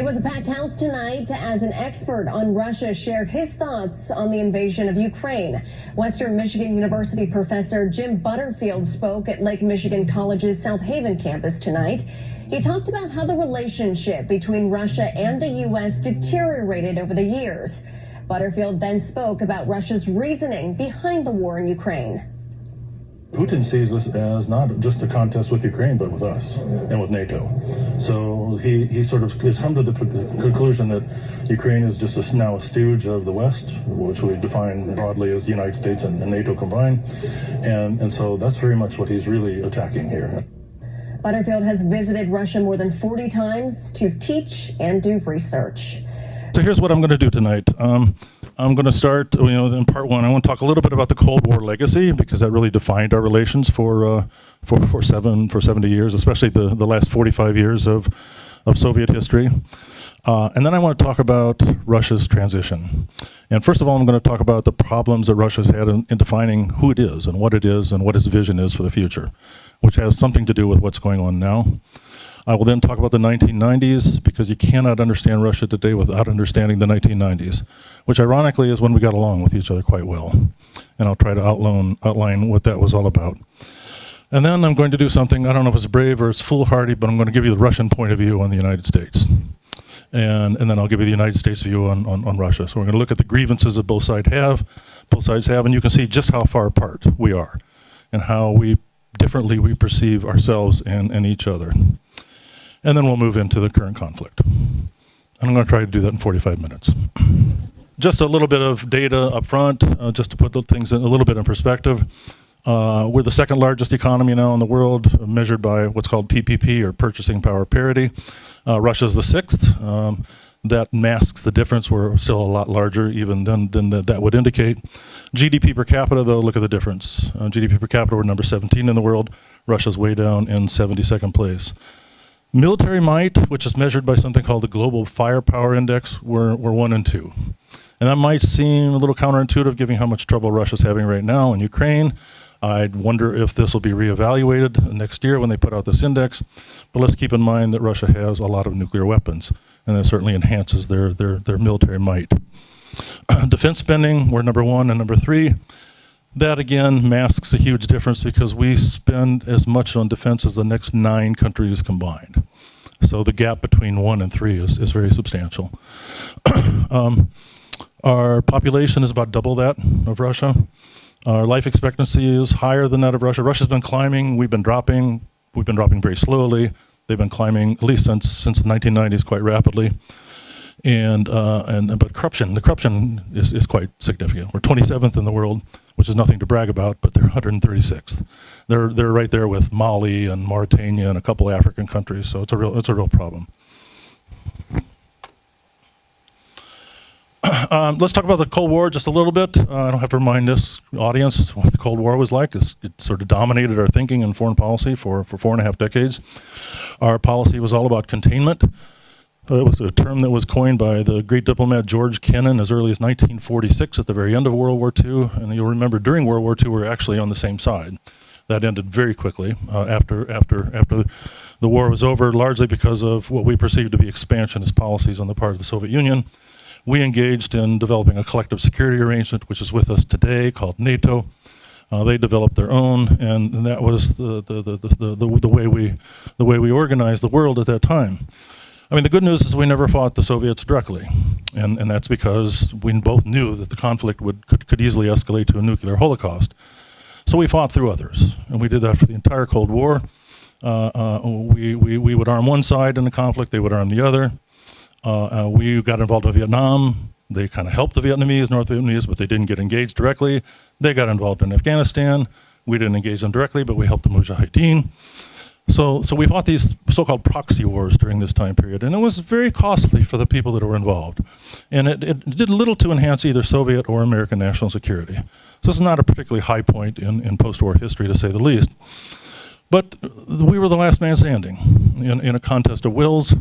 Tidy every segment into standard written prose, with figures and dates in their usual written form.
was a packed house tonight as an expert on Russia shared his thoughts on the invasion of Ukraine. Western Michigan University professor Jim Butterfield spoke at Lake Michigan College's South Haven campus tonight. He talked about how the relationship between Russia and the U.S. deteriorated over the years. Butterfield then spoke about Russia's reasoning behind the war in Ukraine. Putin sees this as not just a contest with Ukraine, but with us and with NATO. So he sort of has come to the conclusion that Ukraine is just now a stooge of the West, which we define broadly as the United States and NATO combined. And so that's very much what he's really attacking here. Butterfield has visited Russia more than 40 times to teach and do research. So here's what I'm going to do tonight. I'm going to start, in part one. I want to talk a little bit about the Cold War legacy, because that really defined our relations for 70 years, especially the last 45 years of Soviet history. And then I want to talk about Russia's transition. And first of all, I'm going to talk about the problems that Russia's had in defining who it is and what its vision is for the future, which has something to do with what's going on now. I will then talk about the 1990s, because you cannot understand Russia today without understanding the 1990s, which ironically is when we got along with each other quite well. And I'll try to outline what that was all about. And then I'm going to do something, I don't know if it's brave or it's foolhardy, but I'm going to give you the Russian point of view on the United States. And then I'll give you the United States view on Russia. So we're going to look at the grievances that both sides have, and you can see just how far apart we are and how differently we perceive ourselves and each other. And then we'll move into the current conflict. And I'm going to try to do that in 45 minutes. Just a little bit of data up front, just to put the things a little bit in perspective. We're the second largest economy now in the world, measured by what's called PPP, or purchasing power parity. Russia's the sixth. That masks the difference. We're still a lot larger even than that would indicate. GDP per capita, though, look at the difference. GDP per capita, we're number 17 in the world. Russia's way down in 72nd place. Military might, which is measured by something called the Global Firepower Index, we're 1 and 2. And that might seem a little counterintuitive, given how much trouble Russia's having right now in Ukraine. I'd wonder if this will be reevaluated next year when they put out this index. But let's keep in mind that Russia has a lot of nuclear weapons, and that certainly enhances their military might. Defense spending, we're number 1 and number 3. That, again, masks a huge difference, because we spend as much on defense as the next 9 countries combined. So the gap between 1 and 3 is very substantial. Our population is about double that of Russia. Our life expectancy is higher than that of Russia. Russia's been climbing, we've been dropping very slowly. They've been climbing, at least since the 1990s, quite rapidly. But corruption is quite significant. We're 27th in the world, which is nothing to brag about, but they're 136th. They're right there with Mali and Mauritania and a couple African countries, so it's a real problem. Let's talk about the Cold War just a little bit. I don't have to remind this audience what the Cold War was like. It sort of dominated our thinking and foreign policy for 4.5 decades. Our policy was all about containment. It was a term that was coined by the great diplomat George Kennan as early as 1946, at the very end of World War II. And you'll remember during World War II, we were actually on the same side. That ended very quickly after the war was over, largely because of what we perceived to be expansionist policies on the part of the Soviet Union. We engaged in developing a collective security arrangement, which is with us today, called NATO. They developed their own, and that was the way we organized the world at that time. I mean, the good news is we never fought the Soviets directly, and that's because we both knew that the conflict could easily escalate to a nuclear holocaust. So we fought through others, and we did that for the entire Cold War. We would arm one side in the conflict, they would arm the other. We got involved in Vietnam. They kind of helped the Vietnamese, North Vietnamese, but they didn't get engaged directly. They got involved in Afghanistan. We didn't engage them directly, but we helped the Mujahideen. So we fought these so-called proxy wars during this time period, and it was very costly for the people that were involved. And it did little to enhance either Soviet or American national security. So it's not a particularly high point in post-war history, to say the least. But we were the last man standing in a contest of wills,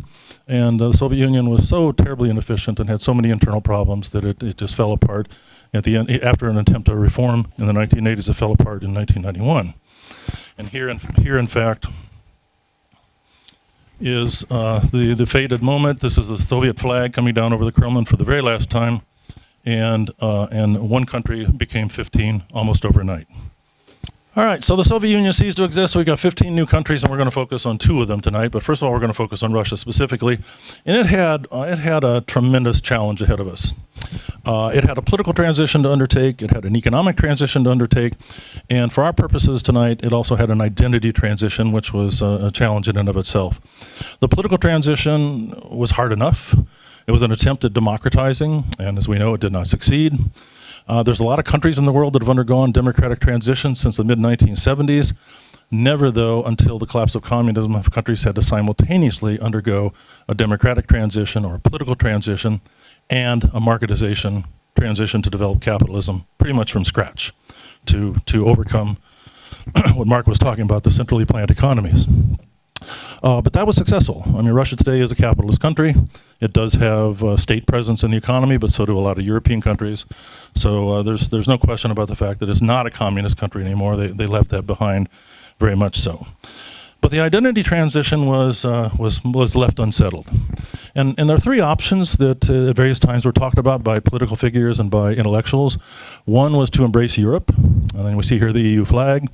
and the Soviet Union was so terribly inefficient and had so many internal problems that it just fell apart. At the end, after an attempt to reform in the 1980s, it fell apart in 1991. And here in fact, is the fated moment. This is the Soviet flag coming down over the Kremlin for the very last time, and one country became 15 almost overnight. All right, so the Soviet Union ceased to exist. We've got 15 new countries, and we're going to focus on 2 of them tonight. But first of all, we're going to focus on Russia specifically. And it had a tremendous challenge ahead of us. It had a political transition to undertake. It had an economic transition to undertake. And for our purposes tonight, it also had an identity transition, which was a challenge in and of itself. The political transition was hard enough. It was an attempt at democratizing, and as we know, it did not succeed. There's a lot of countries in the world that have undergone democratic transitions since the mid-1970s. Never, though, until the collapse of communism, have countries had to simultaneously undergo a democratic transition or a political transition and a marketization transition to develop capitalism pretty much from scratch to overcome what Mark was talking about, the centrally planned economies. But that was successful. I mean, Russia today is a capitalist country. It does have state presence in the economy, but so do a lot of European countries. So there's no question about the fact that it's not a communist country anymore. They left that behind, very much so. But the identity transition was left unsettled. And there are 3 options that at various times were talked about by political figures and by intellectuals. One was to embrace Europe, and then we see here the EU flag.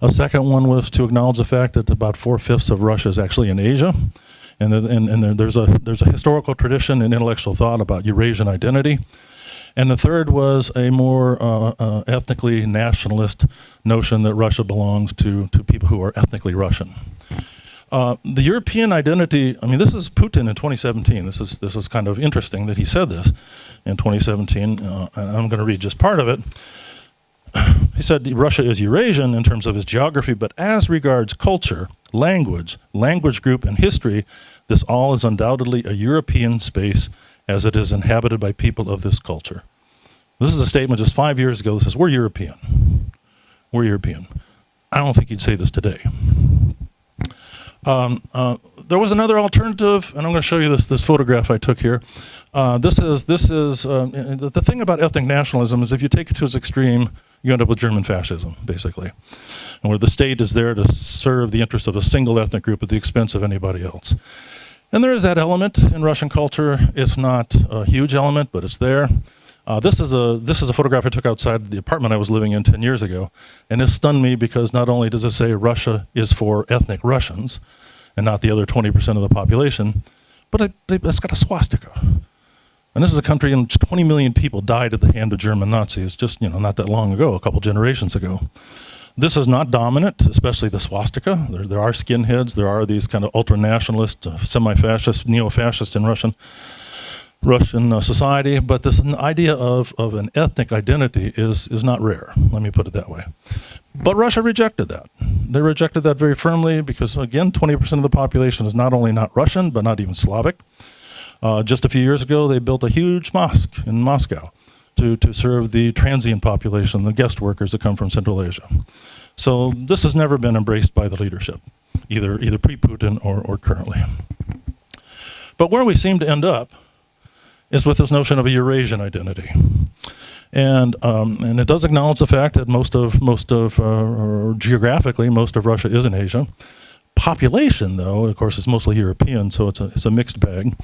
A second one was to acknowledge the fact that about 4/5 of Russia is actually in Asia. And there's a historical tradition and intellectual thought about Eurasian identity. And the third was a more ethnically nationalist notion that Russia belongs to people who are ethnically Russian. The European identity, I mean, this is Putin in 2017. This is kind of interesting that he said this in 2017. And I'm going to read just part of it. He said Russia is Eurasian in terms of its geography, but as regards culture, language group, and history, this all is undoubtedly a European space as it is inhabited by people of this culture. This is a statement just 5 years ago that says, we're European. We're European. I don't think he'd say this today. There was another alternative, and I'm going to show you this photograph I took here. The thing about ethnic nationalism is if you take it to its extreme, you end up with German fascism, basically, and where the state is there to serve the interests of a single ethnic group at the expense of anybody else. And there is that element in Russian culture. It's not a huge element, but it's there. This is a photograph I took outside the apartment I was living in 10 years ago, and it stunned me because not only does it say Russia is for ethnic Russians and not the other 20% of the population, but it's got a swastika. And this is a country in which 20 million people died at the hand of German Nazis just, not that long ago, a couple generations ago. This is not dominant, especially the swastika. There are skinheads. There are these kind of ultra-nationalist, semi-fascist, neo-fascist in Russian society. But this idea of an ethnic identity is not rare. Let me put it that way. But Russia rejected that. They rejected that very firmly because, again, 20% of the population is not only not Russian, but not even Slavic. Just a few years ago, they built a huge mosque in Moscow to serve the transient population, the guest workers that come from Central Asia. So this has never been embraced by the leadership, either pre-Putin or currently. But where we seem to end up is with this notion of a Eurasian identity. And it does acknowledge the fact that geographically, most of Russia is in Asia. Population, though, of course, is mostly European, so it's a mixed bag.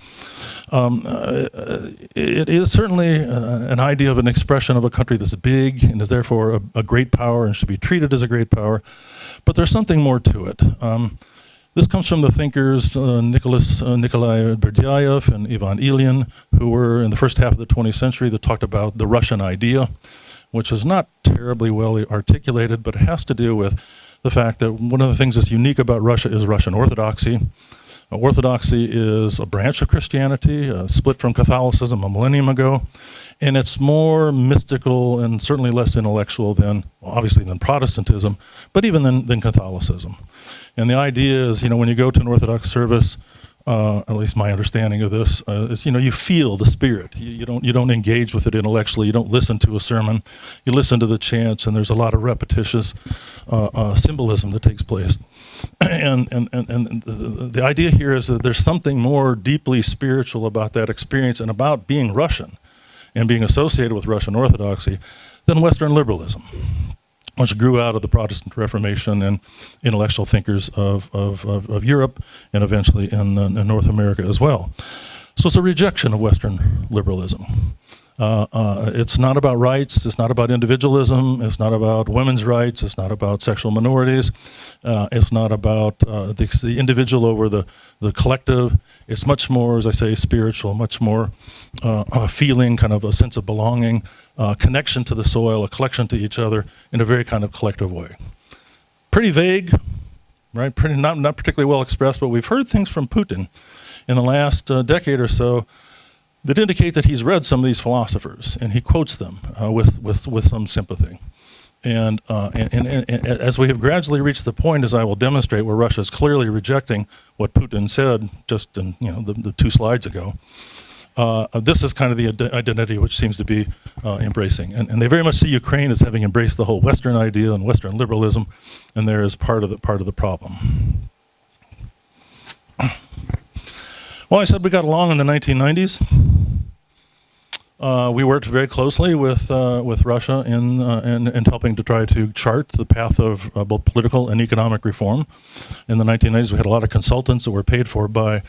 It is certainly an idea of an expression of a country that's big and is therefore a great power and should be treated as a great power. But there's something more to it. This comes from the thinkers Nikolai Berdyaev and Ivan Ilyin, who were in the first half of the 20th century that talked about the Russian idea, which is not terribly well articulated, but it has to do with the fact that one of the things that's unique about Russia is Russian Orthodoxy. Orthodoxy is a branch of Christianity, split from Catholicism a millennium ago, and it's more mystical and certainly less intellectual than Protestantism, but even than Catholicism. And the idea is, when you go to an Orthodox service, at least my understanding of this is, you feel the spirit. You don't engage with it intellectually. You don't listen to a sermon. You listen to the chants, and there's a lot of repetitious symbolism that takes place. And the idea here is that there's something more deeply spiritual about that experience and about being Russian and being associated with Russian Orthodoxy than Western liberalism. which grew out of the Protestant Reformation and intellectual thinkers of Europe and eventually in North America as well. So it's a rejection of Western liberalism. It's not about rights, it's not about individualism, it's not about women's rights, it's not about sexual minorities, it's not about the individual over the collective. It's much more, as I say, spiritual, much more a feeling, kind of a sense of belonging, connection to the soil, a connection to each other in a very kind of collective way. Pretty vague, right? Pretty not particularly well expressed, but we've heard things from Putin in the last decade or so that indicate that he's read some of these philosophers and he quotes them with some sympathy. And as we have gradually reached the point, as I will demonstrate, where Russia is clearly rejecting what Putin said just in the 2 slides ago, this is kind of the identity which seems to be embracing. And they very much see Ukraine as having embraced the whole Western idea and Western liberalism, and there is part of the problem. Well, I said we got along in the 1990s. We worked very closely with Russia in helping to try to chart the path of both political and economic reform. In the 1990s, we had a lot of consultants that were paid for by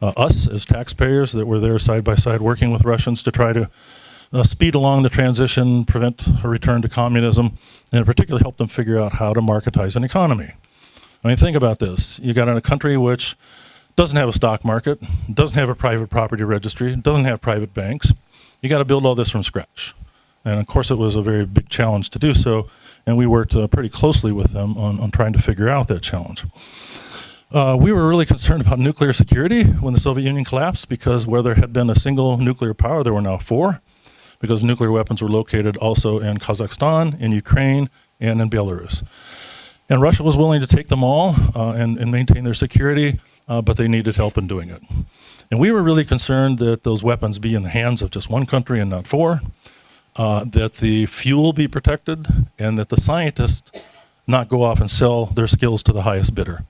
us as taxpayers that were there side by side working with Russians to try to speed along the transition, prevent a return to communism, and particularly help them figure out how to marketize an economy. I mean, think about this. You got in a country which doesn't have a stock market, doesn't have a private property registry, doesn't have private banks. You got to build all this from scratch. And of course, it was a very big challenge to do so, and we worked pretty closely with them on trying to figure out that challenge. We were really concerned about nuclear security when the Soviet Union collapsed, because where there had been a single nuclear power, there were now 4, because nuclear weapons were located also in Kazakhstan, in Ukraine, and in Belarus. And Russia was willing to take them all and maintain their security, but they needed help in doing it. And we were really concerned that those weapons be in the hands of just one country and not 4, that the fuel be protected, and that the scientists not go off and sell their skills to the highest bidder.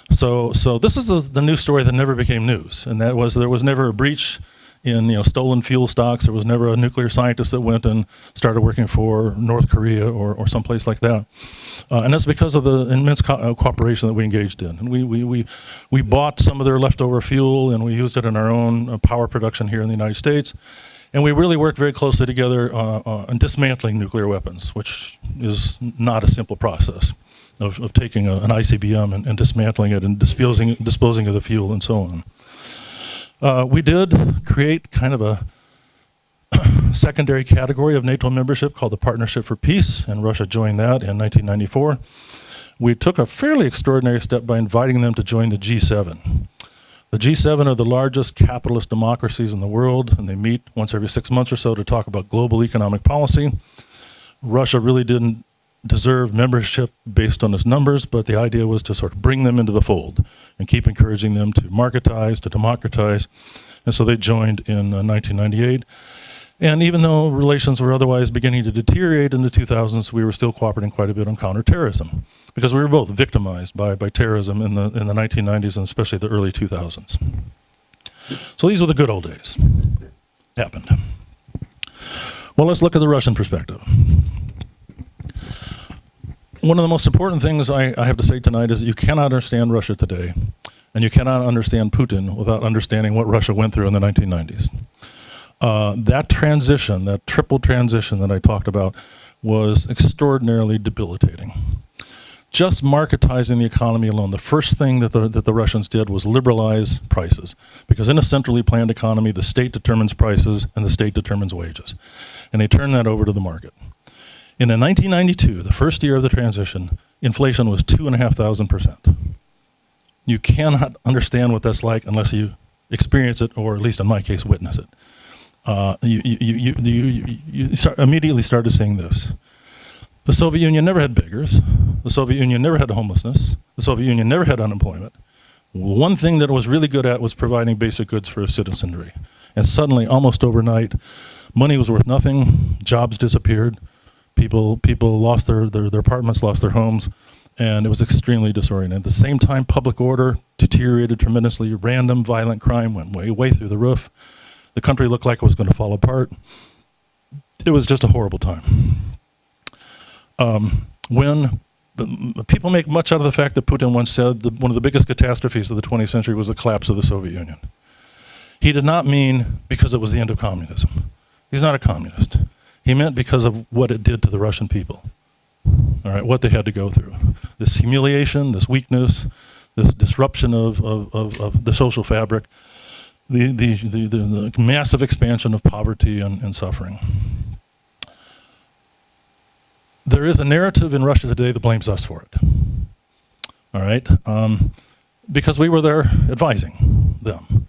So this is the news story that never became news, and that was there was never a breach in stolen fuel stocks. There was never a nuclear scientist that went and started working for North Korea or someplace like that. And that's because of the immense cooperation that we engaged in. And we bought some of their leftover fuel, and we used it in our own power production here in the United States. And we really worked very closely together on dismantling nuclear weapons, which is not a simple process of taking an ICBM and dismantling it and disposing of the fuel and so on. We did create kind of a secondary category of NATO membership called the Partnership for Peace, and Russia joined that in 1994. We took a fairly extraordinary step by inviting them to join the G7. The G7 are the largest capitalist democracies in the world, and they meet once every 6 months or so to talk about global economic policy. Russia really didn't deserve membership based on its numbers, but the idea was to sort of bring them into the fold and keep encouraging them to marketize, to democratize. And so they joined in 1998. And even though relations were otherwise beginning to deteriorate in the 2000s, we were still cooperating quite a bit on counterterrorism, because we were both victimized by terrorism in the 1990s and especially the early 2000s. So these were the good old days. Happened. Well, let's look at the Russian perspective. One of the most important things I have to say tonight is that you cannot understand Russia today, and you cannot understand Putin without understanding what Russia went through in the 1990s. That transition, that triple transition that I talked about, was extraordinarily debilitating. Just marketizing the economy alone, the first thing that the Russians did was liberalize prices, because in a centrally planned economy, the state determines prices and the state determines wages, and they turned that over to the market. In 1992, the first year of the transition, inflation was 2,500%. You cannot understand what that's like unless you experience it, or at least in my case, witness it. You immediately started seeing this. The Soviet Union never had beggars. The Soviet Union never had homelessness. The Soviet Union never had unemployment. One thing that it was really good at was providing basic goods for its citizenry. And suddenly, almost overnight, money was worth nothing, jobs disappeared, people lost their apartments, lost their homes, and it was extremely disorienting. At the same time, public order deteriorated tremendously. Random violent crime went way through the roof. The country looked like it was going to fall apart. It was just a horrible time. when people make much out of the fact that Putin once said that one of the biggest catastrophes of the 20th century was the collapse of the Soviet Union. He did not mean because it was the end of communism. He's not a communist. He meant because of what it did to the Russian people. All right, what they had to go through. This humiliation, this weakness, this disruption of the social fabric, the massive expansion of poverty and suffering. There is a narrative in Russia today that blames us for it. All right, because we were there advising them.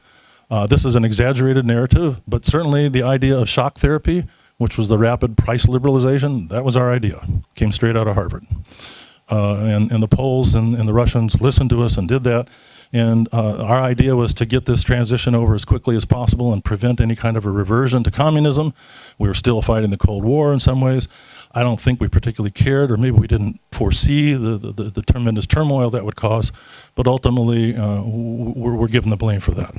This is an exaggerated narrative, but certainly the idea of shock therapy, which was the rapid price liberalization, that was our idea. Came straight out of Harvard. And the Poles and the Russians listened to us and did that. And our idea was to get this transition over as quickly as possible and prevent any kind of a reversion to communism. We were still fighting the Cold War in some ways. I don't think we particularly cared, or maybe we didn't foresee the tremendous turmoil that would cause, but ultimately we're given the blame for that.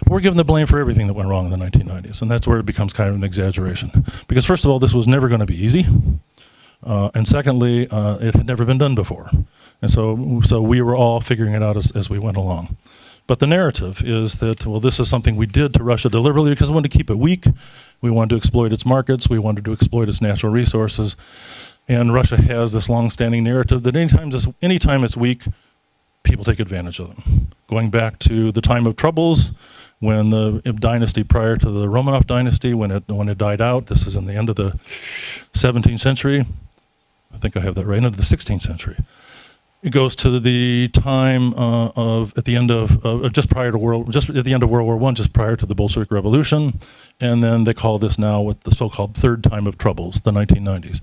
We're given the blame for everything that went wrong in the 1990s, and that's where it becomes kind of an exaggeration. Because first of all, this was never going to be easy, and secondly, it had never been done before. And so we were all figuring it out as we went along. But the narrative is that, well, this is something we did to Russia deliberately because we wanted to keep it weak. We wanted to exploit its markets. We wanted to exploit its natural resources. And Russia has this long-standing narrative that anytime it's weak, people take advantage of them. Going back to the time of troubles, when the dynasty prior to the Romanov dynasty, when it died out, this is in the end of the 17th century. I think I have that right, into the 16th century. It goes to the time just at the end of World War I, just prior to the Bolshevik Revolution, and then they call this now what the so-called third time of troubles, the 1990s.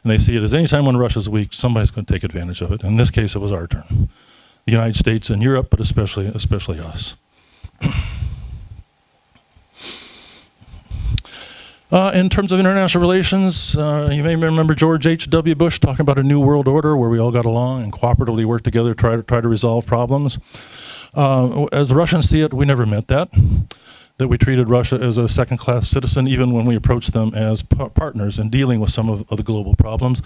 And they see it as any time when Russia's weak, somebody's going to take advantage of it. In this case, it was our turn. The United States and Europe, but especially us. In terms of international relations, you may remember George H.W. Bush talking about a new world order where we all got along and cooperatively worked together to try to resolve problems. As the Russians see it, we never meant that we treated Russia as a second-class citizen even when we approached them as partners in dealing with some of the global problems.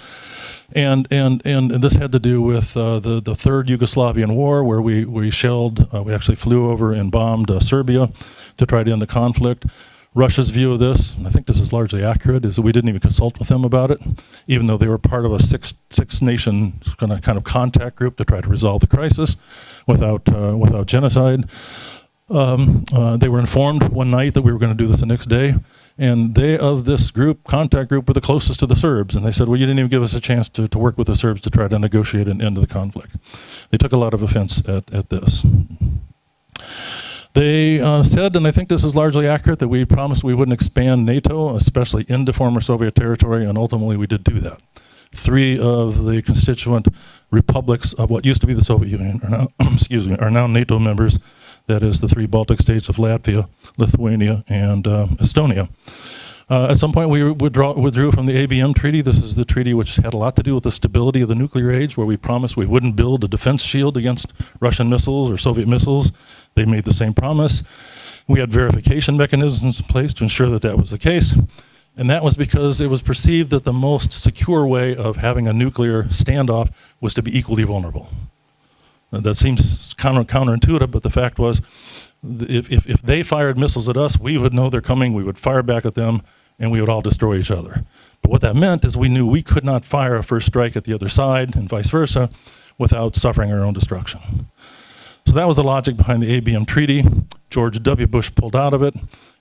And this had to do with the Third Yugoslavian War, where we actually flew over and bombed Serbia to try to end the conflict. Russia's view of this, and I think this is largely accurate, is that we didn't even consult with them about it, even though they were part of a six-nation kind of contact group to try to resolve the crisis without genocide. They were informed one night that we were going to do this the next day, and they, of this contact group, were the closest to the Serbs, and they said, well, you didn't even give us a chance to work with the Serbs to try to negotiate an end to the conflict. They took a lot of offense at this. They said, and I think this is largely accurate, that we promised we wouldn't expand NATO, especially into former Soviet territory, and ultimately we did do that. 3 of the constituent republics of what used to be the Soviet Union are now NATO members. That is the 3 Baltic states of Latvia, Lithuania, and Estonia. At some point, we withdrew from the ABM treaty. This is the treaty which had a lot to do with the stability of the nuclear age, where we promised we wouldn't build a defense shield against Russian missiles or Soviet missiles. They made the same promise. We had verification mechanisms in place to ensure that that was the case. And that was because it was perceived that the most secure way of having a nuclear standoff was to be equally vulnerable. That seems counterintuitive, but the fact was, if they fired missiles at us, we would know they're coming, we would fire back at them, and we would all destroy each other. But what that meant is we knew we could not fire a first strike at the other side, and vice versa, without suffering our own destruction. So that was the logic behind the ABM treaty. George W. Bush pulled out of it,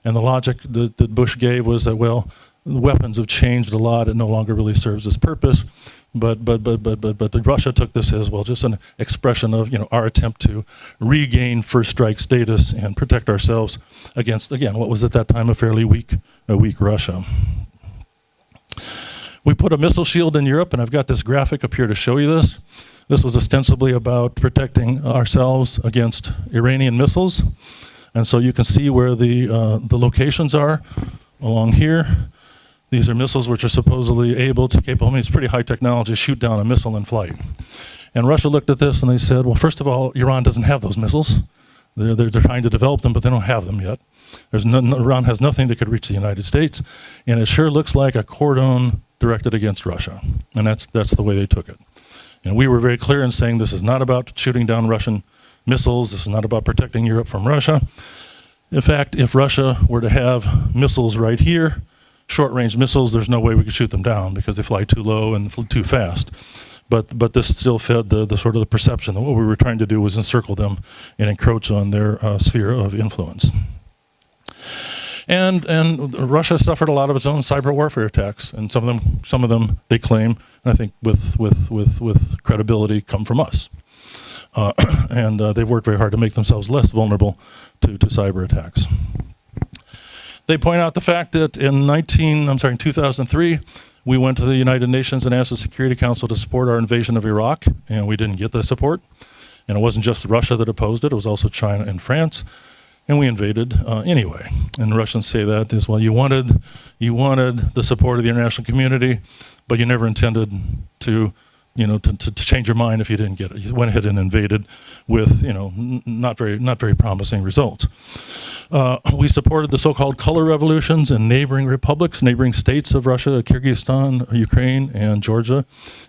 and the logic that Bush gave was that, well, the weapons have changed a lot, it no longer really serves its purpose. But Russia took this as, well, just an expression of, our attempt to regain first strike status and protect ourselves against, again, what was at that time a fairly weak Russia. We put a missile shield in Europe, and I've got this graphic up here to show you this. This was ostensibly about protecting ourselves against Iranian missiles. And so you can see where the locations are along here. These are missiles which are supposedly capable, I mean, it's pretty high technology, to shoot down a missile in flight. And Russia looked at this and they said, well, first of all, Iran doesn't have those missiles. They're trying to develop them, but they don't have them yet. Iran has nothing that could reach the United States. And it sure looks like a cordon directed against Russia. And that's the way they took it. And we were very clear in saying this is not about shooting down Russian missiles. This is not about protecting Europe from Russia. In fact, if Russia were to have missiles right here, short-range missiles, there's no way we could shoot them down because they fly too low and too fast. But this still fed the sort of the perception that what we were trying to do was encircle them and encroach on their sphere of influence. And Russia suffered a lot of its own cyber warfare attacks, and some of them they claim, and I think with credibility, come from us. And they've worked very hard to make themselves less vulnerable to cyber attacks. They point out the fact that in 2003, we went to the United Nations and asked the Security Council to support our invasion of Iraq, and we didn't get the support. And it wasn't just Russia that opposed it, it was also China and France. And we invaded anyway. And the Russians say that as well. You wanted the support of the international community, but you never intended to change your mind if you didn't get it. You went ahead and invaded with, not very promising results. We supported the so-called color revolutions in neighboring republics, neighboring states of Russia, Kyrgyzstan, Ukraine, and Georgia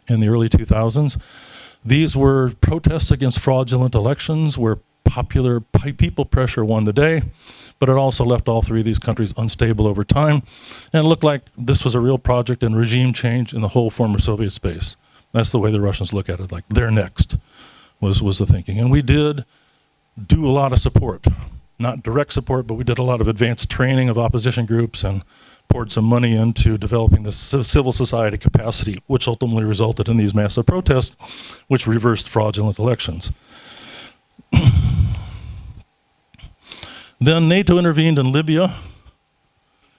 in the early 2000s. These were protests against fraudulent elections where popular people pressure won the day, but it also left all three of these countries unstable over time. And it looked like this was a real project in regime change in the whole former Soviet space. That's the way the Russians look at it, like they're next, was the thinking. And we did do a lot of support, not direct support, but we did a lot of advanced training of opposition groups and poured some money into developing this civil society capacity, which ultimately resulted in these massive protests, which reversed fraudulent elections. Then NATO intervened in Libya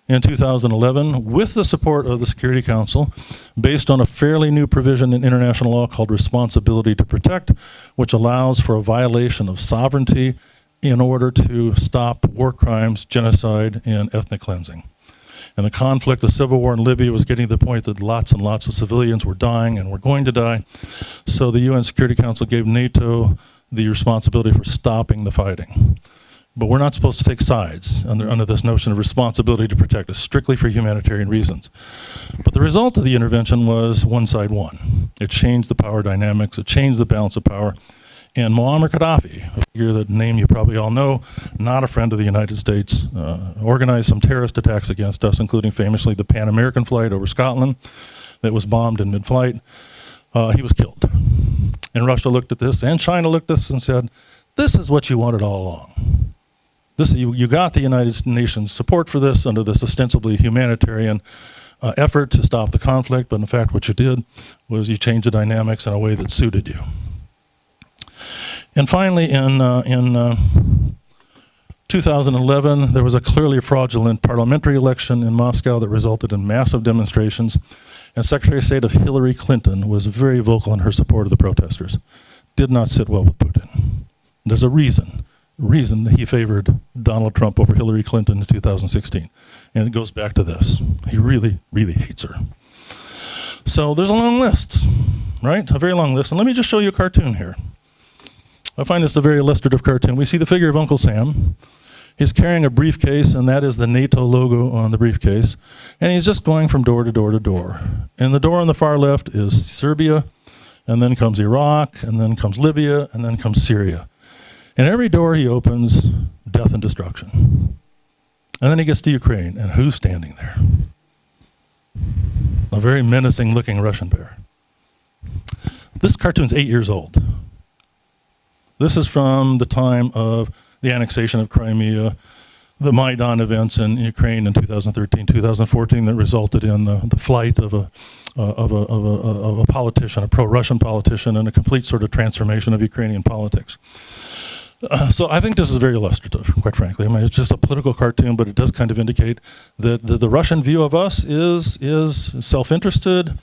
in 2011 with the support of the Security Council based on a fairly new provision in international law called responsibility to protect, which allows for a violation of sovereignty in order to stop war crimes, genocide, and ethnic cleansing. And the conflict, the civil war in Libya was getting to the point that lots and lots of civilians were dying and were going to die. So the UN Security Council gave NATO the responsibility for stopping the fighting. But we're not supposed to take sides under this notion of responsibility to protect us, strictly for humanitarian reasons. But the result of the intervention was one side won. It changed the power dynamics, it changed the balance of power, and Muammar Gaddafi, a figure that name you probably all know, not a friend of the United States, organized some terrorist attacks against us, including famously the Pan American flight over Scotland that was bombed in mid-flight. He was killed. And Russia looked at this, and China looked at this and said, this is what you wanted all along. You got the United Nations support for this under this ostensibly humanitarian effort to stop the conflict, but in fact what you did was you changed the dynamics in a way that suited you. And finally, in 2011, there was a clearly fraudulent parliamentary election in Moscow that resulted in massive demonstrations, and Secretary of State of Hillary Clinton was very vocal in her support of the protesters. Did not sit well with Putin. There's a reason that he favored Donald Trump over Hillary Clinton in 2016. And it goes back to this. He really, really hates her. So there's a long list, right? A very long list. And let me just show you a cartoon here. I find this a very illustrative cartoon. We see the figure of Uncle Sam. He's carrying a briefcase, and that is the NATO logo on the briefcase. And he's just going from door to door to door. And the door on the far left is Serbia, and then comes Iraq, and then comes Libya, and then comes Syria. And every door he opens, death and destruction. And then he gets to Ukraine, and who's standing there? A very menacing looking Russian bear. This cartoon's 8 years old. This is from the time of the annexation of Crimea, the Maidan events in Ukraine in 2013, 2014 that resulted in the flight of a politician, a pro-Russian politician, and a complete sort of transformation of Ukrainian politics. So I think this is very illustrative, quite frankly. I mean, it's just a political cartoon, but it does kind of indicate that the Russian view of us is self-interested.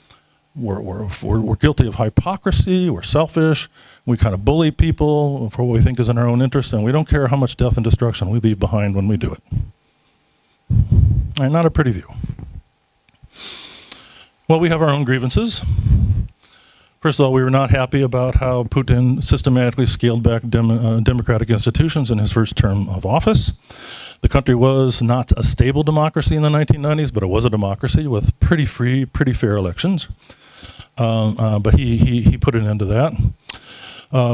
We're guilty of hypocrisy. We're selfish. We kind of bully people for what we think is in our own interest, and we don't care how much death and destruction we leave behind when we do it. And not a pretty view. Well, we have our own grievances. First of all, we were not happy about how Putin systematically scaled back democratic institutions in his first term of office. The country was not a stable democracy in the 1990s, but it was a democracy with pretty free, pretty fair elections. But he put an end to that.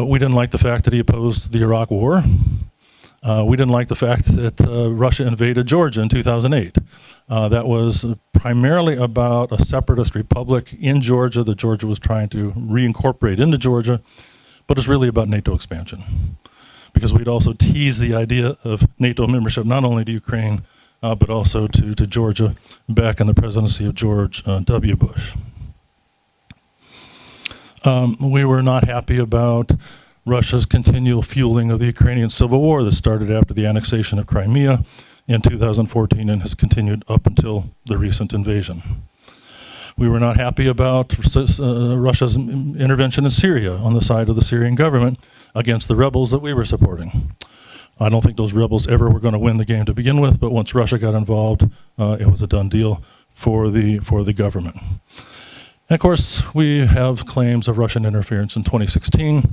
We didn't like the fact that he opposed the Iraq War. We didn't like the fact that Russia invaded Georgia in 2008. That was primarily about a separatist republic in Georgia that Georgia was trying to reincorporate into Georgia, but it's really about NATO expansion. Because we'd also teased the idea of NATO membership not only to Ukraine, but also to Georgia back in the presidency of George W. Bush. We were not happy about Russia's continual fueling of the Ukrainian civil war that started after the annexation of Crimea in 2014 and has continued up until the recent invasion. We were not happy about Russia's intervention in Syria on the side of the Syrian government against the rebels that we were supporting. I don't think those rebels ever were going to win the game to begin with, but once Russia got involved, it was a done deal for the government. And of course, we have claims of Russian interference in 2016.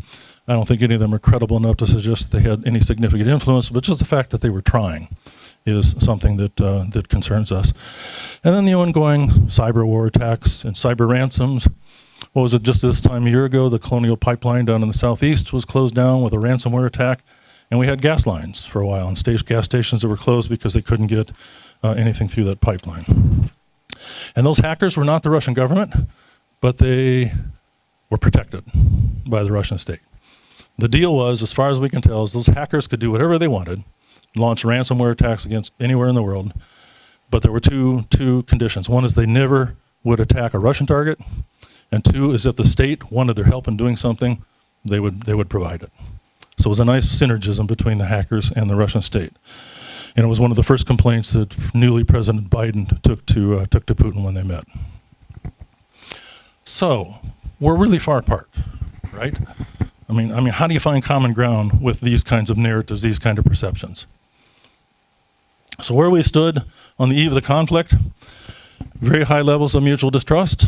I don't think any of them are credible enough to suggest they had any significant influence, but just the fact that they were trying is something that concerns us. And then the ongoing cyber war attacks and cyber ransoms. What was it, just this time a year ago, the Colonial Pipeline down in the southeast was closed down with a ransomware attack, and we had gas lines for a while, and gas stations that were closed because they couldn't get anything through that pipeline. And those hackers were not the Russian government, but they were protected by the Russian state. The deal was, as far as we can tell, is those hackers could do whatever they wanted, launch ransomware attacks against anywhere in the world, but there were two conditions. One is they never would attack a Russian target, and two is if the state wanted their help in doing something, they would provide it. So it was a nice synergism between the hackers and the Russian state. And it was one of the first complaints that newly President Biden took to Putin when they met. So we're really far apart, right? I mean, how do you find common ground with these kinds of narratives, these kind of perceptions? So where we stood on the eve of the conflict, very high levels of mutual distrust.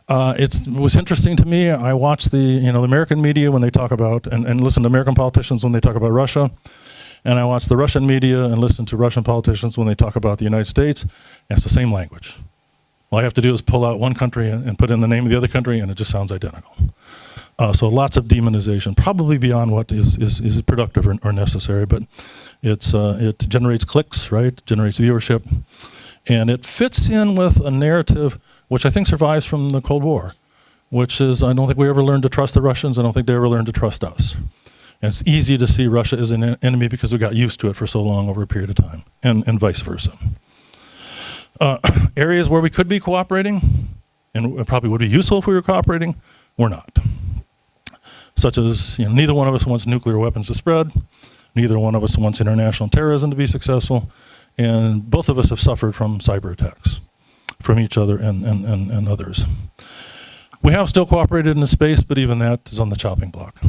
It was interesting to me. I watched the American media when they talk about, and listen to American politicians when they talk about Russia. And I watch the Russian media and listen to Russian politicians when they talk about the United States, and it's the same language. All I have to do is pull out one country and put in the name of the other country, and it just sounds identical. So lots of demonization, probably beyond what is productive or necessary, but it generates clicks, right? Generates viewership, and it fits in with a narrative which I think survives from the Cold War, which is I don't think we ever learned to trust the Russians. I don't think they ever learned to trust us. And it's easy to see Russia as an enemy because we got used to it for so long over a period of time, and vice versa. Areas where we could be cooperating, and probably would be useful if we were cooperating, we're not. Such as, neither one of us wants nuclear weapons to spread, neither one of us wants international terrorism to be successful, and both of us have suffered from cyber attacks from each other and others. We have still cooperated in the space, but even that is on the chopping block,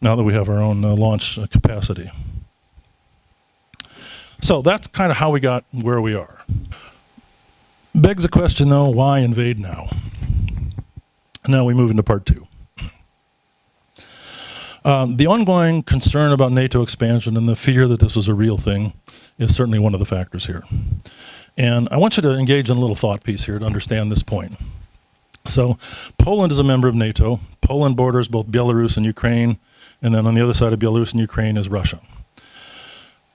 now that we have our own launch capacity. So that's kind of how we got where we are. Begs the question, though, why invade now? Now we move into part two. The ongoing concern about NATO expansion and the fear that this was a real thing is certainly one of the factors here. And I want you to engage in a little thought piece here to understand this point. So Poland is a member of NATO. Poland borders both Belarus and Ukraine, and then on the other side of Belarus and Ukraine is Russia.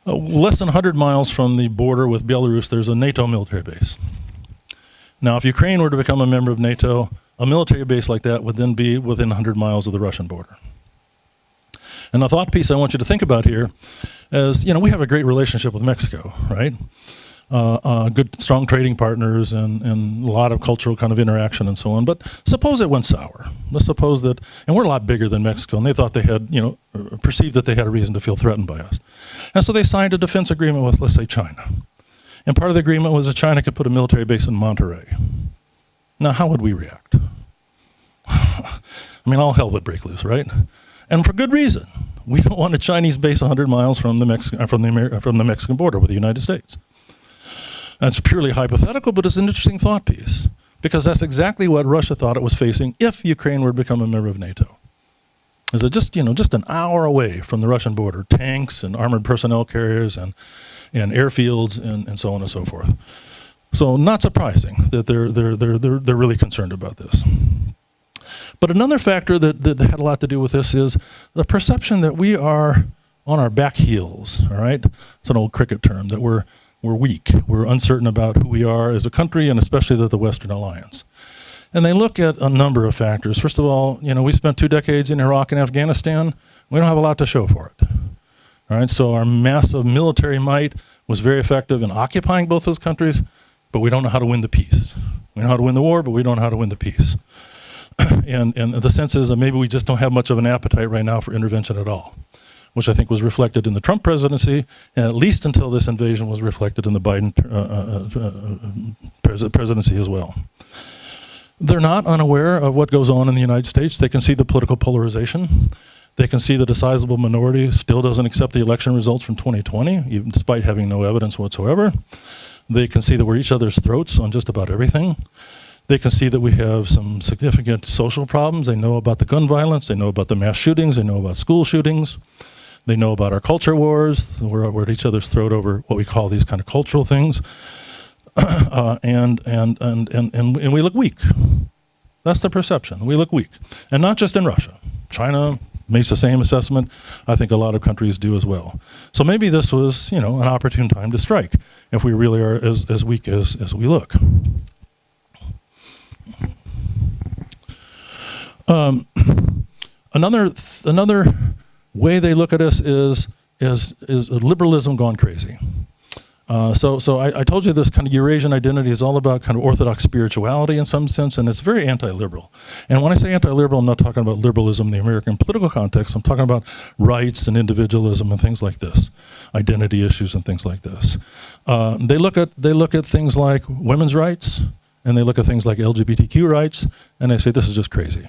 Less than 100 miles from the border with Belarus, there's a NATO military base. Now, if Ukraine were to become a member of NATO, a military base like that would then be within 100 miles of the Russian border. And the thought piece I want you to think about here is, we have a great relationship with Mexico, right? Good, strong trading partners and a lot of cultural kind of interaction and so on. But suppose it went sour. Let's suppose that, and we're a lot bigger than Mexico, and they thought they had, perceived that they had a reason to feel threatened by us. And so they signed a defense agreement with, let's say, China. And part of the agreement was that China could put a military base in Monterrey. Now, how would we react? All hell would break loose, right? And for good reason. We don't want a Chinese base 100 miles from the Mexican border with the United States. That's purely hypothetical, but it's an interesting thought piece, because that's exactly what Russia thought it was facing if Ukraine were to become a member of NATO. is that just an hour away from the Russian border, tanks and armored personnel carriers and airfields and so on and so forth. So not surprising that they're really concerned about this. But another factor that had a lot to do with this is the perception that we are on our back heels. All right, it's an old cricket term, that we're weak, we're uncertain about who we are as a country, and especially the Western alliance. And they look at a number of factors. First of all, we spent 2 decades in Iraq and Afghanistan. We don't have a lot to show for it. All right, so our massive military might was very effective in occupying both those countries, but we don't know how to win the peace. We know how to win the war, but we don't know how to win the peace. And the sense is that maybe we just don't have much of an appetite right now for intervention at all, which I think was reflected in the Trump presidency, and at least until this invasion was reflected in the Biden presidency as well. They're not unaware of what goes on in the United States. They can see the political polarization. They can see that a sizable minority still doesn't accept the election results from 2020, even despite having no evidence whatsoever. They can see that we're each other's throats on just about everything. They can see that we have some significant social problems. They know about the gun violence. They know about the mass shootings. They know about school shootings. They know about our culture wars. We're at each other's throat over what we call these kind of cultural things. And we look weak. That's the perception. We look weak. And not just in Russia. China makes the same assessment. I think a lot of countries do as well. So maybe this was, an opportune time to strike if we really are as weak as we look. Another way they look at us is liberalism gone crazy. So I told you this kind of Eurasian identity is all about kind of orthodox spirituality in some sense, and it's very anti-liberal. And when I say anti-liberal, I'm not talking about liberalism in the American political context. I'm talking about rights and individualism and things like this, identity issues and things like this. They look at things like women's rights, and they look at things like LGBTQ rights, and they say this is just crazy.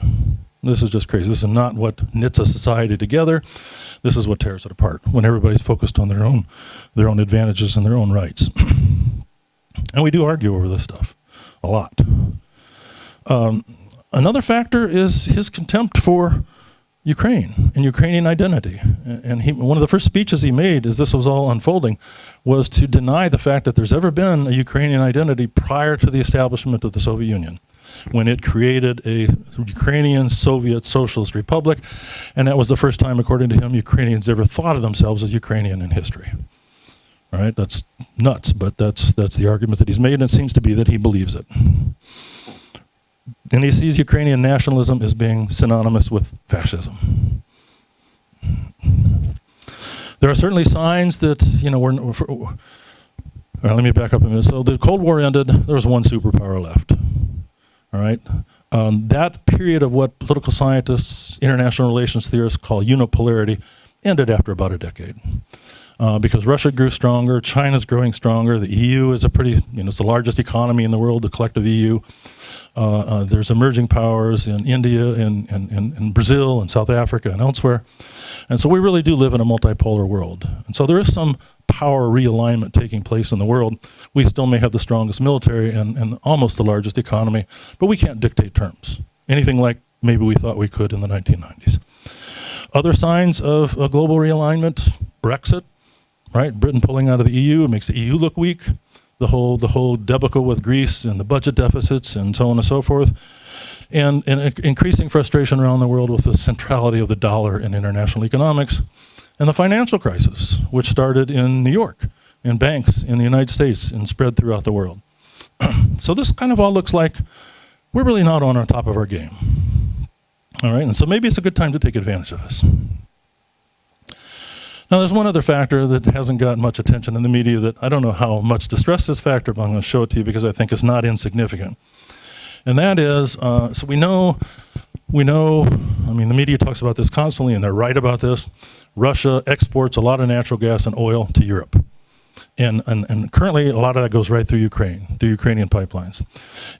This is just crazy. This is not what knits a society together. This is what tears it apart when everybody's focused on their own advantages and their own rights. And we do argue over this stuff a lot. Another factor is his contempt for Ukraine and Ukrainian identity. And one of the first speeches he made as this was all unfolding was to deny the fact that there's ever been a Ukrainian identity prior to the establishment of the Soviet Union, when it created a Ukrainian Soviet Socialist Republic, and that was the first time, according to him, Ukrainians ever thought of themselves as Ukrainian in history. All right, that's nuts, but that's the argument that he's made, and it seems to be that he believes it. And he sees Ukrainian nationalism as being synonymous with fascism. There are certainly signs that, let me back up a minute. So the Cold War ended, there was one superpower left. All right. That period of what political scientists, international relations theorists call unipolarity ended after about a decade. Because Russia grew stronger, China's growing stronger, the EU is it's the largest economy in the world, the collective EU. There's emerging powers in India, in Brazil, and South Africa, and elsewhere. And so we really do live in a multipolar world. And so there is some power realignment taking place in the world. We still may have the strongest military and almost the largest economy, but we can't dictate terms. Anything like maybe we thought we could in the 1990s. Other signs of a global realignment, Brexit, right? Britain pulling out of the EU makes the EU look weak. The whole debacle with Greece and the budget deficits and so on and so forth. And increasing frustration around the world with the centrality of the dollar in international economics. And the financial crisis, which started in New York, in banks in the United States, and spread throughout the world. So this kind of all looks like we're really not on top of our game. All right, and so maybe it's a good time to take advantage of this. Now, there's one other factor that hasn't got much attention in the media that I don't know how much to stress this factor, but I'm going to show it to you because I think it's not insignificant. And that is, so we know, the media talks about this constantly, and they're right about this. Russia exports a lot of natural gas and oil to Europe. And currently, a lot of that goes right through Ukraine, through Ukrainian pipelines.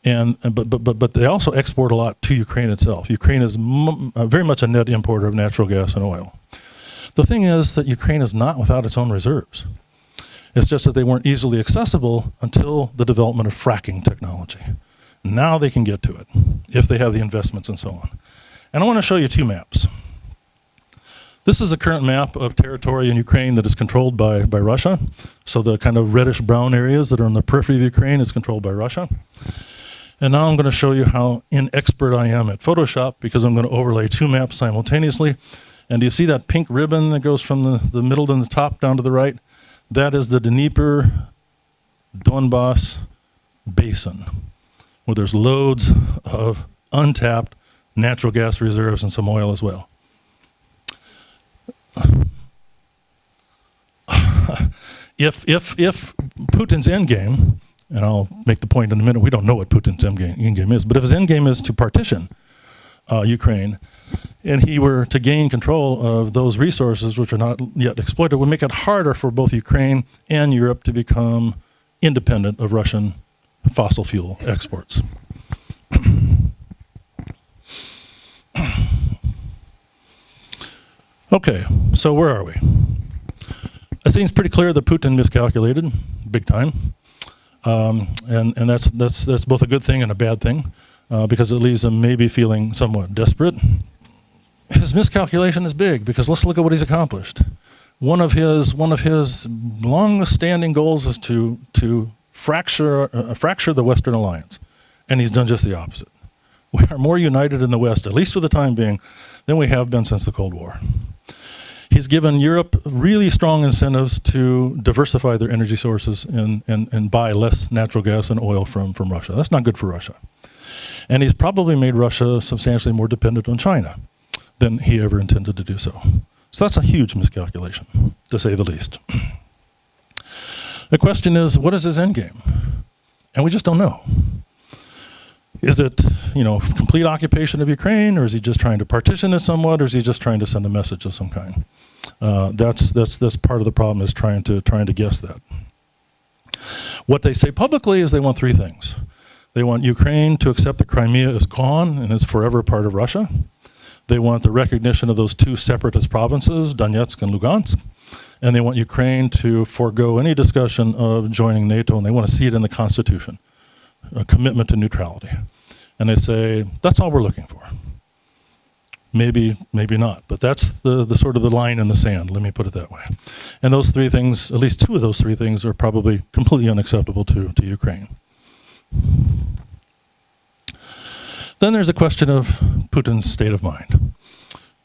But they also export a lot to Ukraine itself. Ukraine is very much a net importer of natural gas and oil. The thing is that Ukraine is not without its own reserves. It's just that they weren't easily accessible until the development of fracking technology. Now they can get to it if they have the investments and so on. And I want to show you two maps. This is a current map of territory in Ukraine that is controlled by Russia. So the kind of reddish-brown areas that are on the periphery of Ukraine is controlled by Russia. And now I'm going to show you how inexpert I am at Photoshop, because I'm going to overlay two maps simultaneously. And do you see that pink ribbon that goes from the middle to the top down to the right? That is the Dnieper-Donbass basin, where there's loads of untapped natural gas reserves and some oil as well. If Putin's endgame, and I'll make the point in a minute, we don't know what Putin's endgame is, but if his endgame is to partition Ukraine, and he were to gain control of those resources which are not yet exploited, it would make it harder for both Ukraine and Europe to become independent of Russian fossil fuel exports. Okay, so where are we? It seems pretty clear that Putin miscalculated, big time, and that's both a good thing and a bad thing, because it leaves him maybe feeling somewhat desperate. His miscalculation is big, because let's look at what he's accomplished. One of his long-standing goals is to fracture the Western alliance, and he's done just the opposite. We are more united in the West, at least for the time being, than we have been since the Cold War. He's given Europe really strong incentives to diversify their energy sources and buy less natural gas and oil from Russia. That's not good for Russia. And he's probably made Russia substantially more dependent on China than he ever intended to do so. So that's a huge miscalculation, to say the least. The question is, what is his endgame? And we just don't know. Is it, complete occupation of Ukraine, or is he just trying to partition it somewhat, or is he just trying to send a message of some kind? That's part of the problem, is trying to guess that. What they say publicly is they want three things. They want Ukraine to accept that Crimea is gone and is forever part of Russia. They want the recognition of those two separatist provinces, Donetsk and Lugansk. And they want Ukraine to forego any discussion of joining NATO, and they want to see it in the Constitution, a commitment to neutrality. And they say, that's all we're looking for. Maybe not, but that's the sort of the line in the sand, let me put it that way. And those three things, at least two of those three things, are probably completely unacceptable to Ukraine. Then there's a question of Putin's state of mind.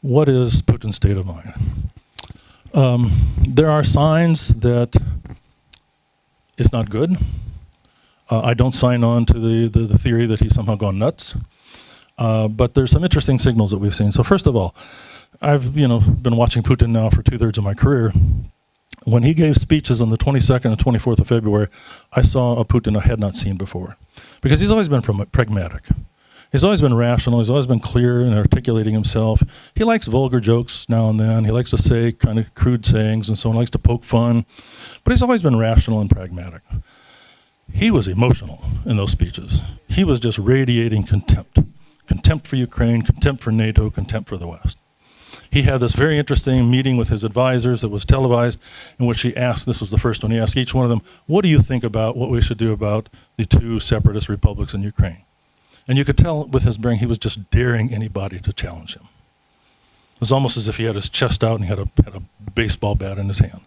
What is Putin's state of mind? There are signs that it's not good. I don't sign on to the theory that he's somehow gone nuts. But there's some interesting signals that we've seen. So first of all, I've been watching Putin now for 2/3 of my career. When he gave speeches on the 22nd and 24th of February, I saw a Putin I had not seen before. Because he's always been pragmatic. He's always been rational. He's always been clear in articulating himself. He likes vulgar jokes now and then. He likes to say kind of crude sayings and so on. He likes to poke fun. But he's always been rational and pragmatic. He was emotional in those speeches. He was just radiating contempt. Contempt for Ukraine, contempt for NATO, contempt for the West. He had this very interesting meeting with his advisors that was televised, in which he asked, this was the first one, he asked each one of them, what do you think about what we should do about the two separatist republics in Ukraine? And you could tell with his bearing, he was just daring anybody to challenge him. It was almost as if he had his chest out and he had a baseball bat in his hand.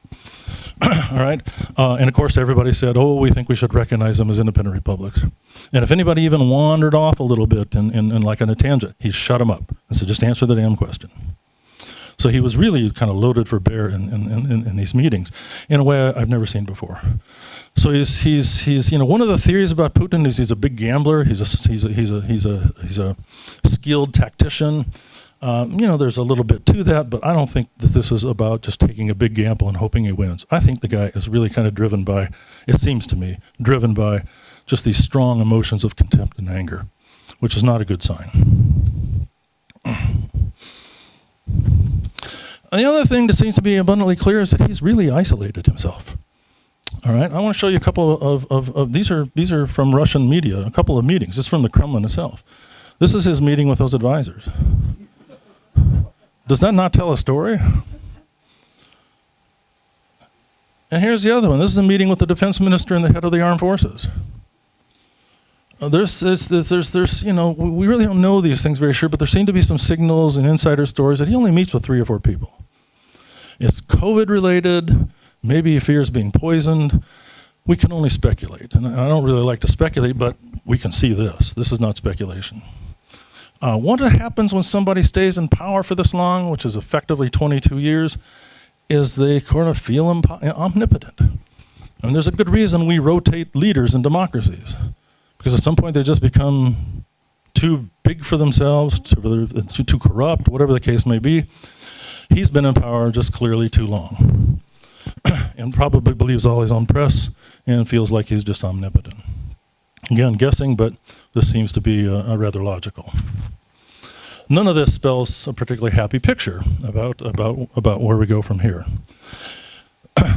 All right? And of course, everybody said, we think we should recognize them as independent republics. And if anybody even wandered off a little bit in like on a tangent, he shut them up and said, just answer the damn question. So he was really kind of loaded for bear in these meetings in a way I've never seen before. So he's one of the theories about Putin is he's a big gambler. He's a skilled tactician. There's a little bit to that, but I don't think that this is about just taking a big gamble and hoping he wins. I think the guy is really kind of driven by, it seems to me, driven by just these strong emotions of contempt and anger, which is not a good sign. And the other thing that seems to be abundantly clear is that he's really isolated himself. All right, I want to show you a couple of these are from Russian media, a couple of meetings. This is from the Kremlin itself. This is his meeting with those advisors. Does that not tell a story? And here's the other one. This is a meeting with the defense minister and the head of the armed forces. We really don't know these things very sure, but there seem to be some signals and insider stories that he only meets with 3 or 4 people. It's COVID related, maybe he fears being poisoned. We can only speculate. And I don't really like to speculate, but we can see this. This is not speculation. What happens when somebody stays in power for this long, which is effectively 22 years, is they kind of feel omnipotent. And there's a good reason we rotate leaders in democracies, because at some point they just become too big for themselves, too corrupt, whatever the case may be. He's been in power just clearly too long and probably believes all his own press and feels like he's just omnipotent. Again, guessing, but this seems to be rather logical. None of this spells a particularly happy picture about where we go from here.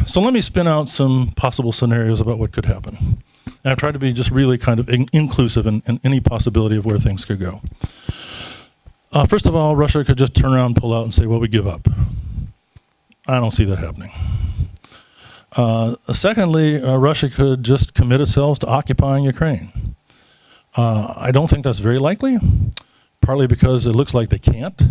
So let me spin out some possible scenarios about what could happen. And I've tried to be just really kind of inclusive in any possibility of where things could go. First of all, Russia could just turn around, pull out, and say, well, we give up. I don't see that happening. Secondly, Russia could just commit itself to occupying Ukraine. I don't think that's very likely, partly because it looks like they can't.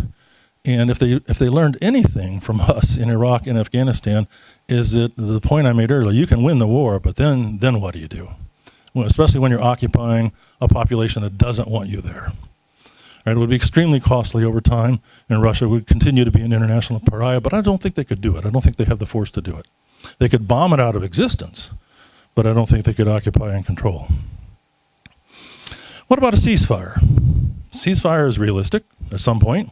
And if they learned anything from us in Iraq and Afghanistan, is that the point I made earlier, you can win the war, but then what do you do? Well, especially when you're occupying a population that doesn't want you there. Right, it would be extremely costly over time, and Russia would continue to be an international pariah, but I don't think they could do it. I don't think they have the force to do it. They could bomb it out of existence, but I don't think they could occupy and control. What about a ceasefire? Ceasefire is realistic at some point.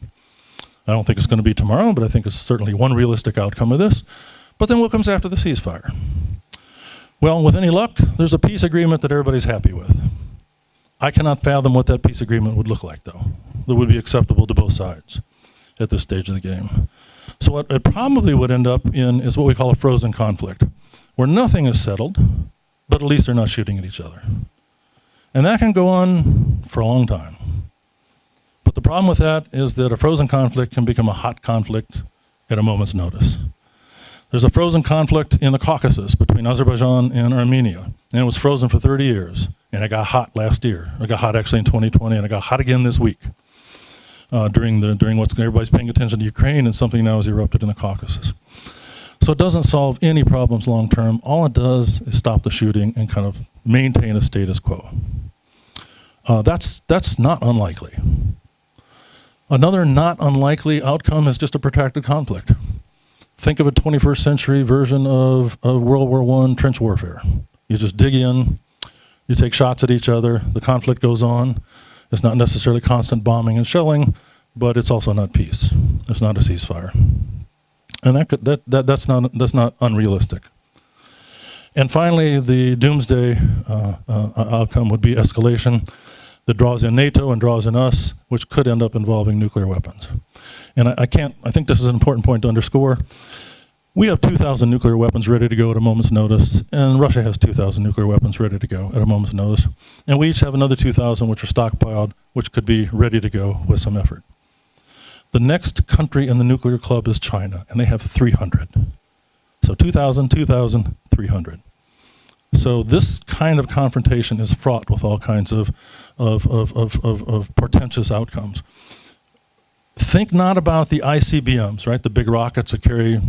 I don't think it's going to be tomorrow, but I think it's certainly one realistic outcome of this. But then what comes after the ceasefire? Well, with any luck, there's a peace agreement that everybody's happy with. I cannot fathom what that peace agreement would look like, though, that would be acceptable to both sides at this stage of the game. So what it probably would end up in is what we call a frozen conflict, where nothing is settled, but at least they're not shooting at each other. And that can go on for a long time. But the problem with that is that a frozen conflict can become a hot conflict at a moment's notice. There's a frozen conflict in the Caucasus between Azerbaijan and Armenia, and it was frozen for 30 years, and it got hot last year. It got hot actually in 2020, and it got hot again this week during what's everybody's paying attention to Ukraine, and something now has erupted in the Caucasus. So it doesn't solve any problems long term. All it does is stop the shooting and kind of maintain a status quo. That's not unlikely. Another not unlikely outcome is just a protracted conflict. Think of a 21st century version of World War I trench warfare. You just dig in, you take shots at each other, the conflict goes on. It's not necessarily constant bombing and shelling, but it's also not peace. It's not a ceasefire. And that's not unrealistic. And finally, the doomsday outcome would be escalation that draws in NATO and draws in us, which could end up involving nuclear weapons. And I think this is an important point to underscore. We have 2,000 nuclear weapons ready to go at a moment's notice, and Russia has 2,000 nuclear weapons ready to go at a moment's notice. And we each have another 2,000 which are stockpiled, which could be ready to go with some effort. The next country in the nuclear club is China, and they have 300. So 2,000, 2,000, 300. So this kind of confrontation is fraught with all kinds of portentous outcomes. Think not about the ICBMs, right? The big rockets that carry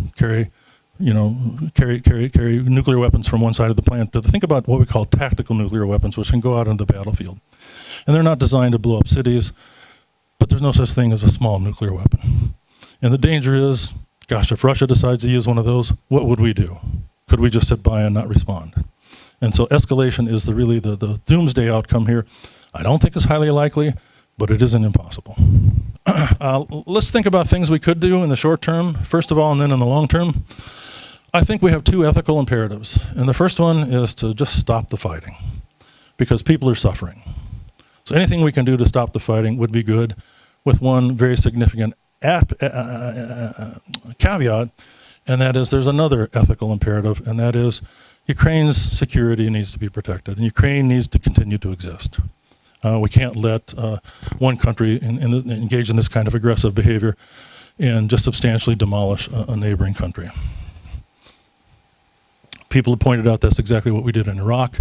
nuclear weapons from one side of the plant. Think about what we call tactical nuclear weapons, which can go out into the battlefield. And they're not designed to blow up cities, but there's no such thing as a small nuclear weapon. And the danger is, gosh, if Russia decides to use one of those, what would we do? Could we just sit by and not respond? And so escalation is really the doomsday outcome here. I don't think it's highly likely, but it isn't impossible. Let's think about things we could do in the short term, first of all, and then in the long term. I think we have two ethical imperatives. And the first one is to just stop the fighting, because people are suffering. So anything we can do to stop the fighting would be good, with one very significant caveat, and that is there's another ethical imperative, and that is Ukraine's security needs to be protected, and Ukraine needs to continue to exist. We can't let one country engage in this kind of aggressive behavior and just substantially demolish a neighboring country. People have pointed out that's exactly what we did in Iraq,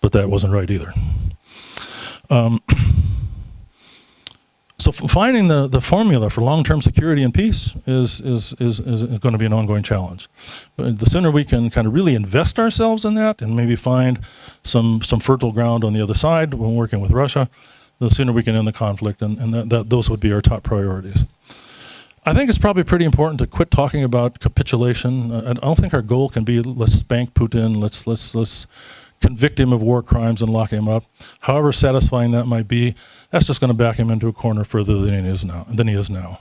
but that wasn't right either. So finding the formula for long-term security and peace is going to be an ongoing challenge. But the sooner we can kind of really invest ourselves in that and maybe find some fertile ground on the other side when working with Russia, the sooner we can end the conflict, and those would be our top priorities. I think it's probably pretty important to quit talking about capitulation. I don't think our goal can be let's spank Putin, let's convict him of war crimes and lock him up. However satisfying that might be, that's just going to back him into a corner further than he is now.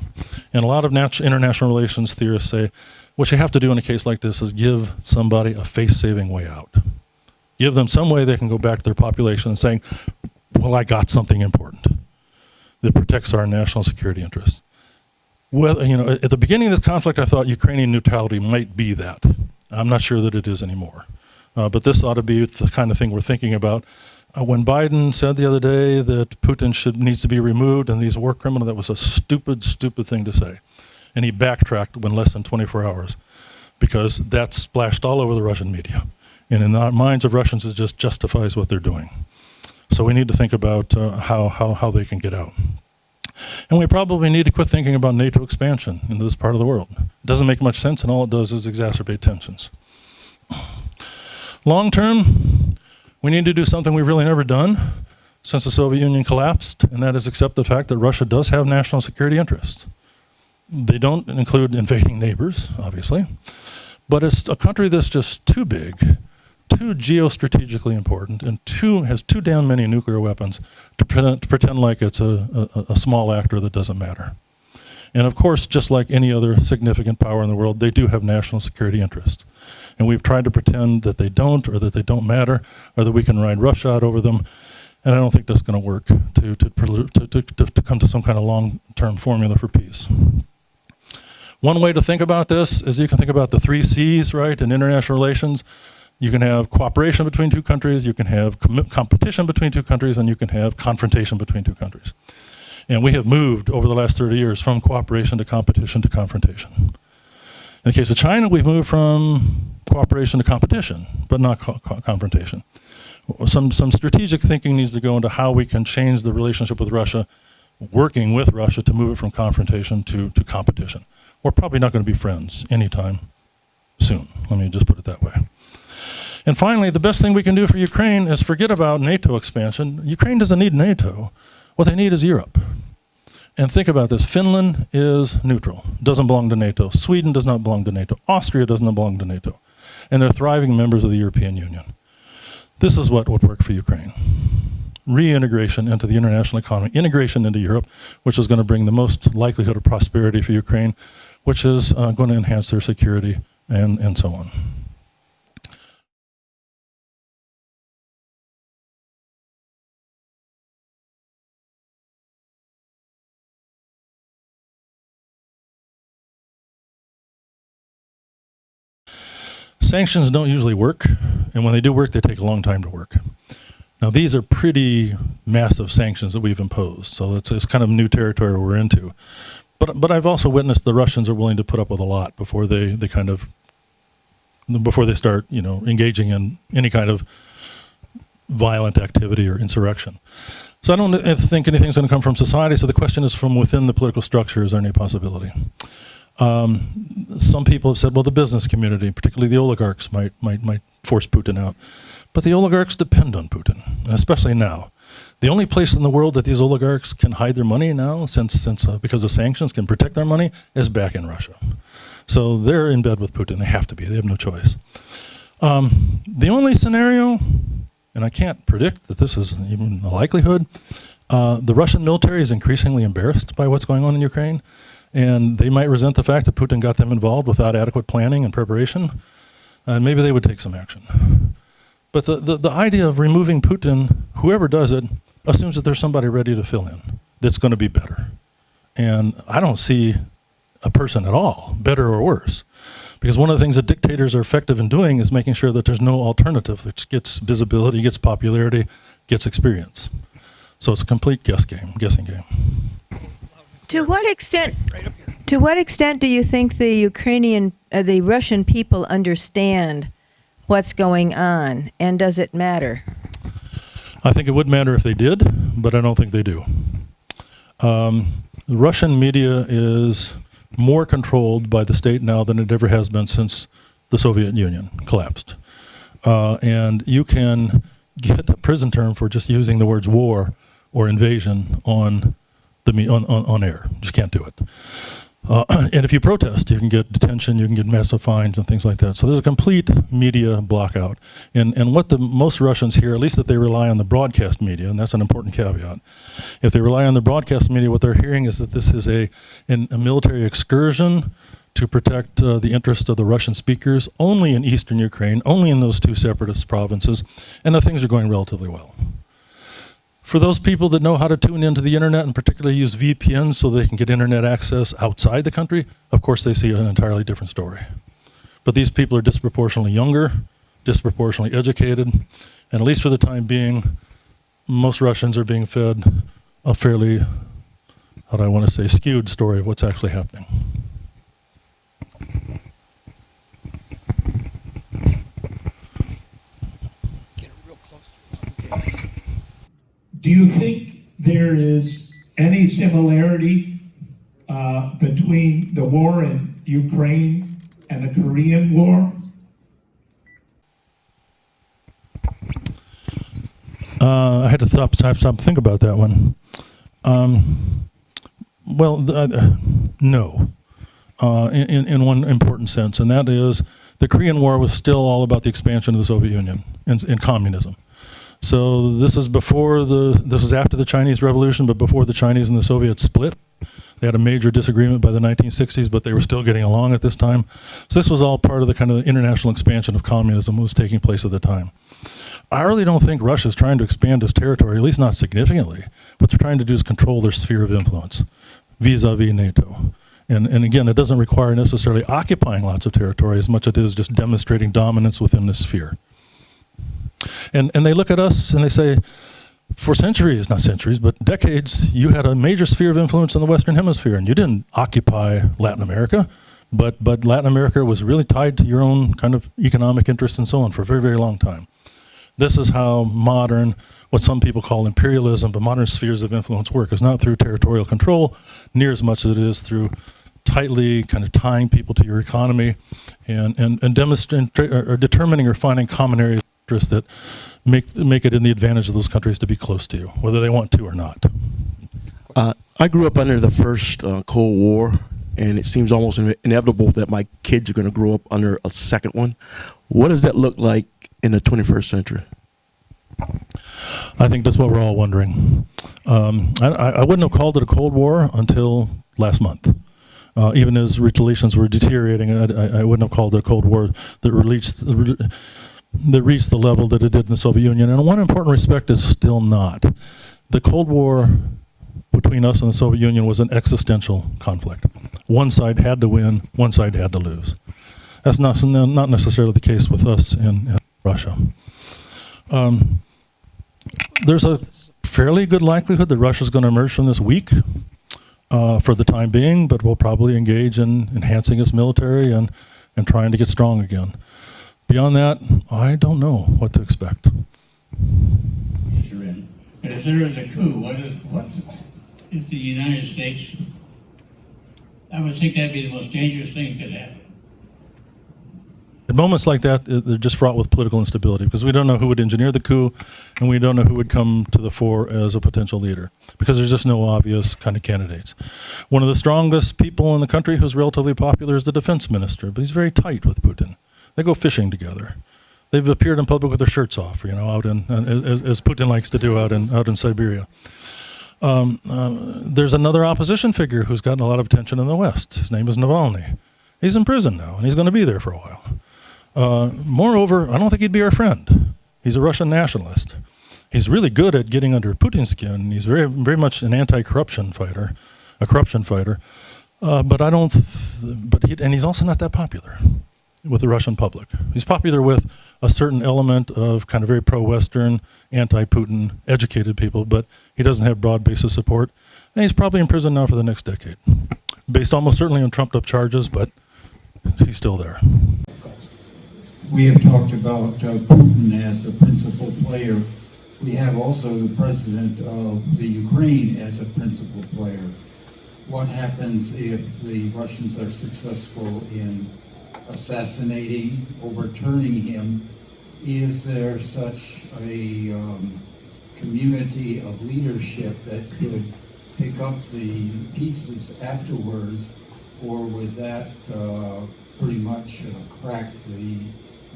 And a lot of international relations theorists say what you have to do in a case like this is give somebody a face-saving way out. Give them some way they can go back to their population and saying, well, I got something important that protects our national security interests. Well, at the beginning of this conflict, I thought Ukrainian neutrality might be that. I'm not sure that it is anymore. But this ought to be the kind of thing we're thinking about. When Biden said the other day that Putin needs to be removed and he's a war criminal, that was a stupid, stupid thing to say. And he backtracked within less than 24 hours because that splashed all over the Russian media. And in the minds of Russians, it just justifies what they're doing. So we need to think about how they can get out. And we probably need to quit thinking about NATO expansion into this part of the world. It doesn't make much sense, and all it does is exacerbate tensions. Long term, we need to do something we've really never done since the Soviet Union collapsed, and that is accept the fact that Russia does have national security interests. They don't include invading neighbors, obviously, but it's a country that's just too big, too geostrategically important, and has too damn many nuclear weapons to pretend like it's a small actor that doesn't matter. And of course, just like any other significant power in the world, they do have national security interests. And we've tried to pretend that they don't, or that they don't matter, or that we can ride roughshod over them. And I don't think that's going to work to come to some kind of long-term formula for peace. One way to think about this is you can think about the 3 C's, right, in international relations. You can have cooperation between 2 countries, you can have competition between 2 countries, and you can have confrontation between 2 countries. And we have moved over the last 30 years from cooperation to competition to confrontation. In the case of China, we've moved from cooperation to competition, but not confrontation. Some strategic thinking needs to go into how we can change the relationship with Russia, working with Russia to move it from confrontation to competition. We're probably not going to be friends anytime soon. Let me just put it that way. And finally, the best thing we can do for Ukraine is forget about NATO expansion. Ukraine doesn't need NATO. What they need is Europe. And think about this. Finland is neutral, doesn't belong to NATO. Sweden does not belong to NATO. Austria does not belong to NATO. And they're thriving members of the European Union. This is what would work for Ukraine. Reintegration into the international economy, integration into Europe, which is going to bring the most likelihood of prosperity for Ukraine, which is going to enhance their security and so on. Sanctions don't usually work, and when they do work, they take a long time to work. Now, these are pretty massive sanctions that we've imposed, so it's kind of new territory we're into. But I've also witnessed the Russians are willing to put up with a lot before they start, engaging in any kind of violent activity or insurrection. So I don't think anything's going to come from society. So the question is, from within the political structure, is there any possibility? Some people have said, well, the business community, particularly the oligarchs, might force Putin out. But the oligarchs depend on Putin, especially now. The only place in the world that these oligarchs can hide their money now, because of sanctions, can protect their money, is back in Russia. So they're in bed with Putin. They have to be. They have no choice. The only scenario, and I can't predict that this is even a likelihood, the Russian military is increasingly embarrassed by what's going on in Ukraine. And they might resent the fact that Putin got them involved without adequate planning and preparation, and maybe they would take some action. But the idea of removing Putin, whoever does it, assumes that there's somebody ready to fill in that's going to be better. And I don't see a person at all, better or worse. Because one of the things that dictators are effective in doing is making sure that there's no alternative that gets visibility, gets popularity, gets experience. So it's a complete guessing game. To what extent do you think the Russian people understand what's going on, and does it matter? I think it would matter if they did, but I don't think they do. Russian media is more controlled by the state now than it ever has been since the Soviet Union collapsed. And you can get a prison term for just using the words war or invasion on air. You just can't do it. And if you protest, you can get detention, you can get massive fines and things like that. So there's a complete media blockout. And what the most Russians hear, at least if they rely on the broadcast media, and that's an important caveat, if they rely on the broadcast media, what they're hearing is that this is a military excursion to protect the interest of the Russian speakers only in eastern Ukraine, only in those two separatist provinces, and that things are going relatively well. For those people that know how to tune into the internet and particularly use VPNs so they can get internet access outside the country, of course they see an entirely different story. But these people are disproportionately younger, disproportionately educated, and at least for the time being, most Russians are being fed a fairly, how do I want to say, skewed story of what's actually happening. Do you think there is any similarity between the war in Ukraine and the Korean War? I had to stop and think about that one. No, in one important sense, and that is the Korean War was still all about the expansion of the Soviet Union and communism. So this is after the Chinese Revolution, but before the Chinese and the Soviets split. They had a major disagreement by the 1960s, but they were still getting along at this time. So this was all part of the kind of international expansion of communism that was taking place at the time. I really don't think Russia's trying to expand its territory, at least not significantly. What they're trying to do is control their sphere of influence vis-a-vis NATO. And again, it doesn't require necessarily occupying lots of territory as much as it is just demonstrating dominance within the sphere. And they look at us and they say, for centuries, not centuries, but decades, you had a major sphere of influence in the Western Hemisphere, and you didn't occupy Latin America, but Latin America was really tied to your own kind of economic interests and so on for a very, very long time. This is how modern, what some people call imperialism, but modern spheres of influence work. It's not through territorial control near as much as it is through tightly kind of tying people to your economy and determining or finding common areas of interest that make it in the advantage of those countries to be close to you, whether they want to or not. I grew up under the first Cold War, and it seems almost inevitable that my kids are going to grow up under a second one. What does that look like in the 21st century? I think that's what we're all wondering. I wouldn't have called it a Cold War until last month. Even as relations were deteriorating, I wouldn't have called it a Cold War that reached the level that it did in the Soviet Union. And in one important respect, is still not. The Cold War between us and the Soviet Union was an existential conflict. One side had to win, one side had to lose. That's not necessarily the case with us in Russia. There's a fairly good likelihood that Russia's going to emerge from this weak for the time being, but will probably engage in enhancing its military and trying to get strong again. Beyond that, I don't know what to expect. But if there is a coup, what is the United States? I would think that'd be the most dangerous thing that could happen. At moments like that, they're just fraught with political instability because we don't know who would engineer the coup, and we don't know who would come to the fore as a potential leader because there's just no obvious kind of candidates. One of the strongest people in the country who's relatively popular is the defense minister, but he's very tight with Putin. They go fishing together. They've appeared in public with their shirts off, out in as Putin likes to do out in Siberia. There's another opposition figure who's gotten a lot of attention in the West. His name is Navalny. He's in prison now, and he's going to be there for a while. Moreover, I don't think he'd be our friend. He's a Russian nationalist. He's really good at getting under Putin's skin. He's very, very much an anti-corruption fighter, a corruption fighter. And he's also not that popular with the Russian public. He's popular with a certain element of kind of very pro-Western, anti-Putin, educated people, but he doesn't have broad base of support. And he's probably in prison now for the next decade, based almost certainly on trumped-up charges, but he's still there. We have talked about Putin as the principal player we have also the president of the Ukraine as a principal player. What happens if the Russians are successful in assassinating, overturning him? Is there such a community of leadership that could pick up the pieces afterwards, or would that pretty much crack the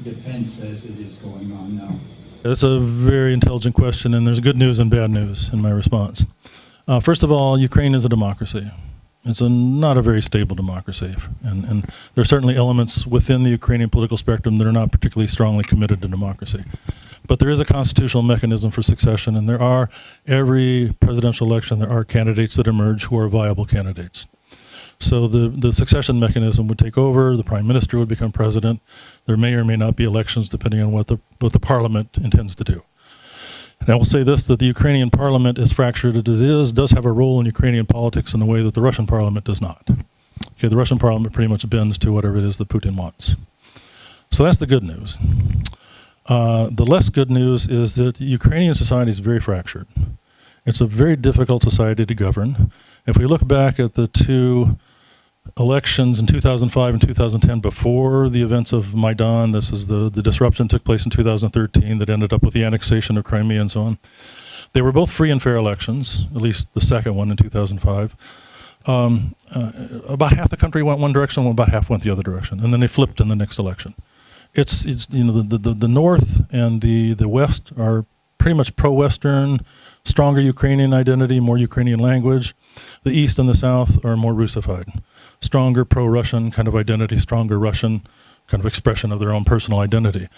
defense as it is going on now? That's a very intelligent question, and there's good news and bad news in my response. First of all, Ukraine is a democracy. It's not a very stable democracy, and there are certainly elements within the Ukrainian political spectrum that are not particularly strongly committed to democracy. But there is a constitutional mechanism for succession, and every presidential election, there are candidates that emerge who are viable candidates. So the succession mechanism would take over, the prime minister would become president. There may or may not be elections depending on what the parliament intends to do. And I will say this, that the Ukrainian parliament, as fractured as it is, does have a role in Ukrainian politics in a way that the Russian parliament does not. Okay, the Russian parliament pretty much bends to whatever it is that Putin wants. So that's the good news. The less good news is that Ukrainian society is very fractured. It's a very difficult society to govern. If we look back at the two elections in 2005 and 2010 before the events of Maidan, this is the disruption took place in 2013 that ended up with the annexation of Crimea and so on. They were both free and fair elections, at least the second one in 2005. About half the country went one direction, about half went the other direction, and then they flipped in the next election. It's the North and the West are pretty much pro-Western, stronger Ukrainian identity, more Ukrainian language. The East and the South are more Russified, stronger pro-Russian kind of identity, stronger Russian kind of expression of their own personal identity.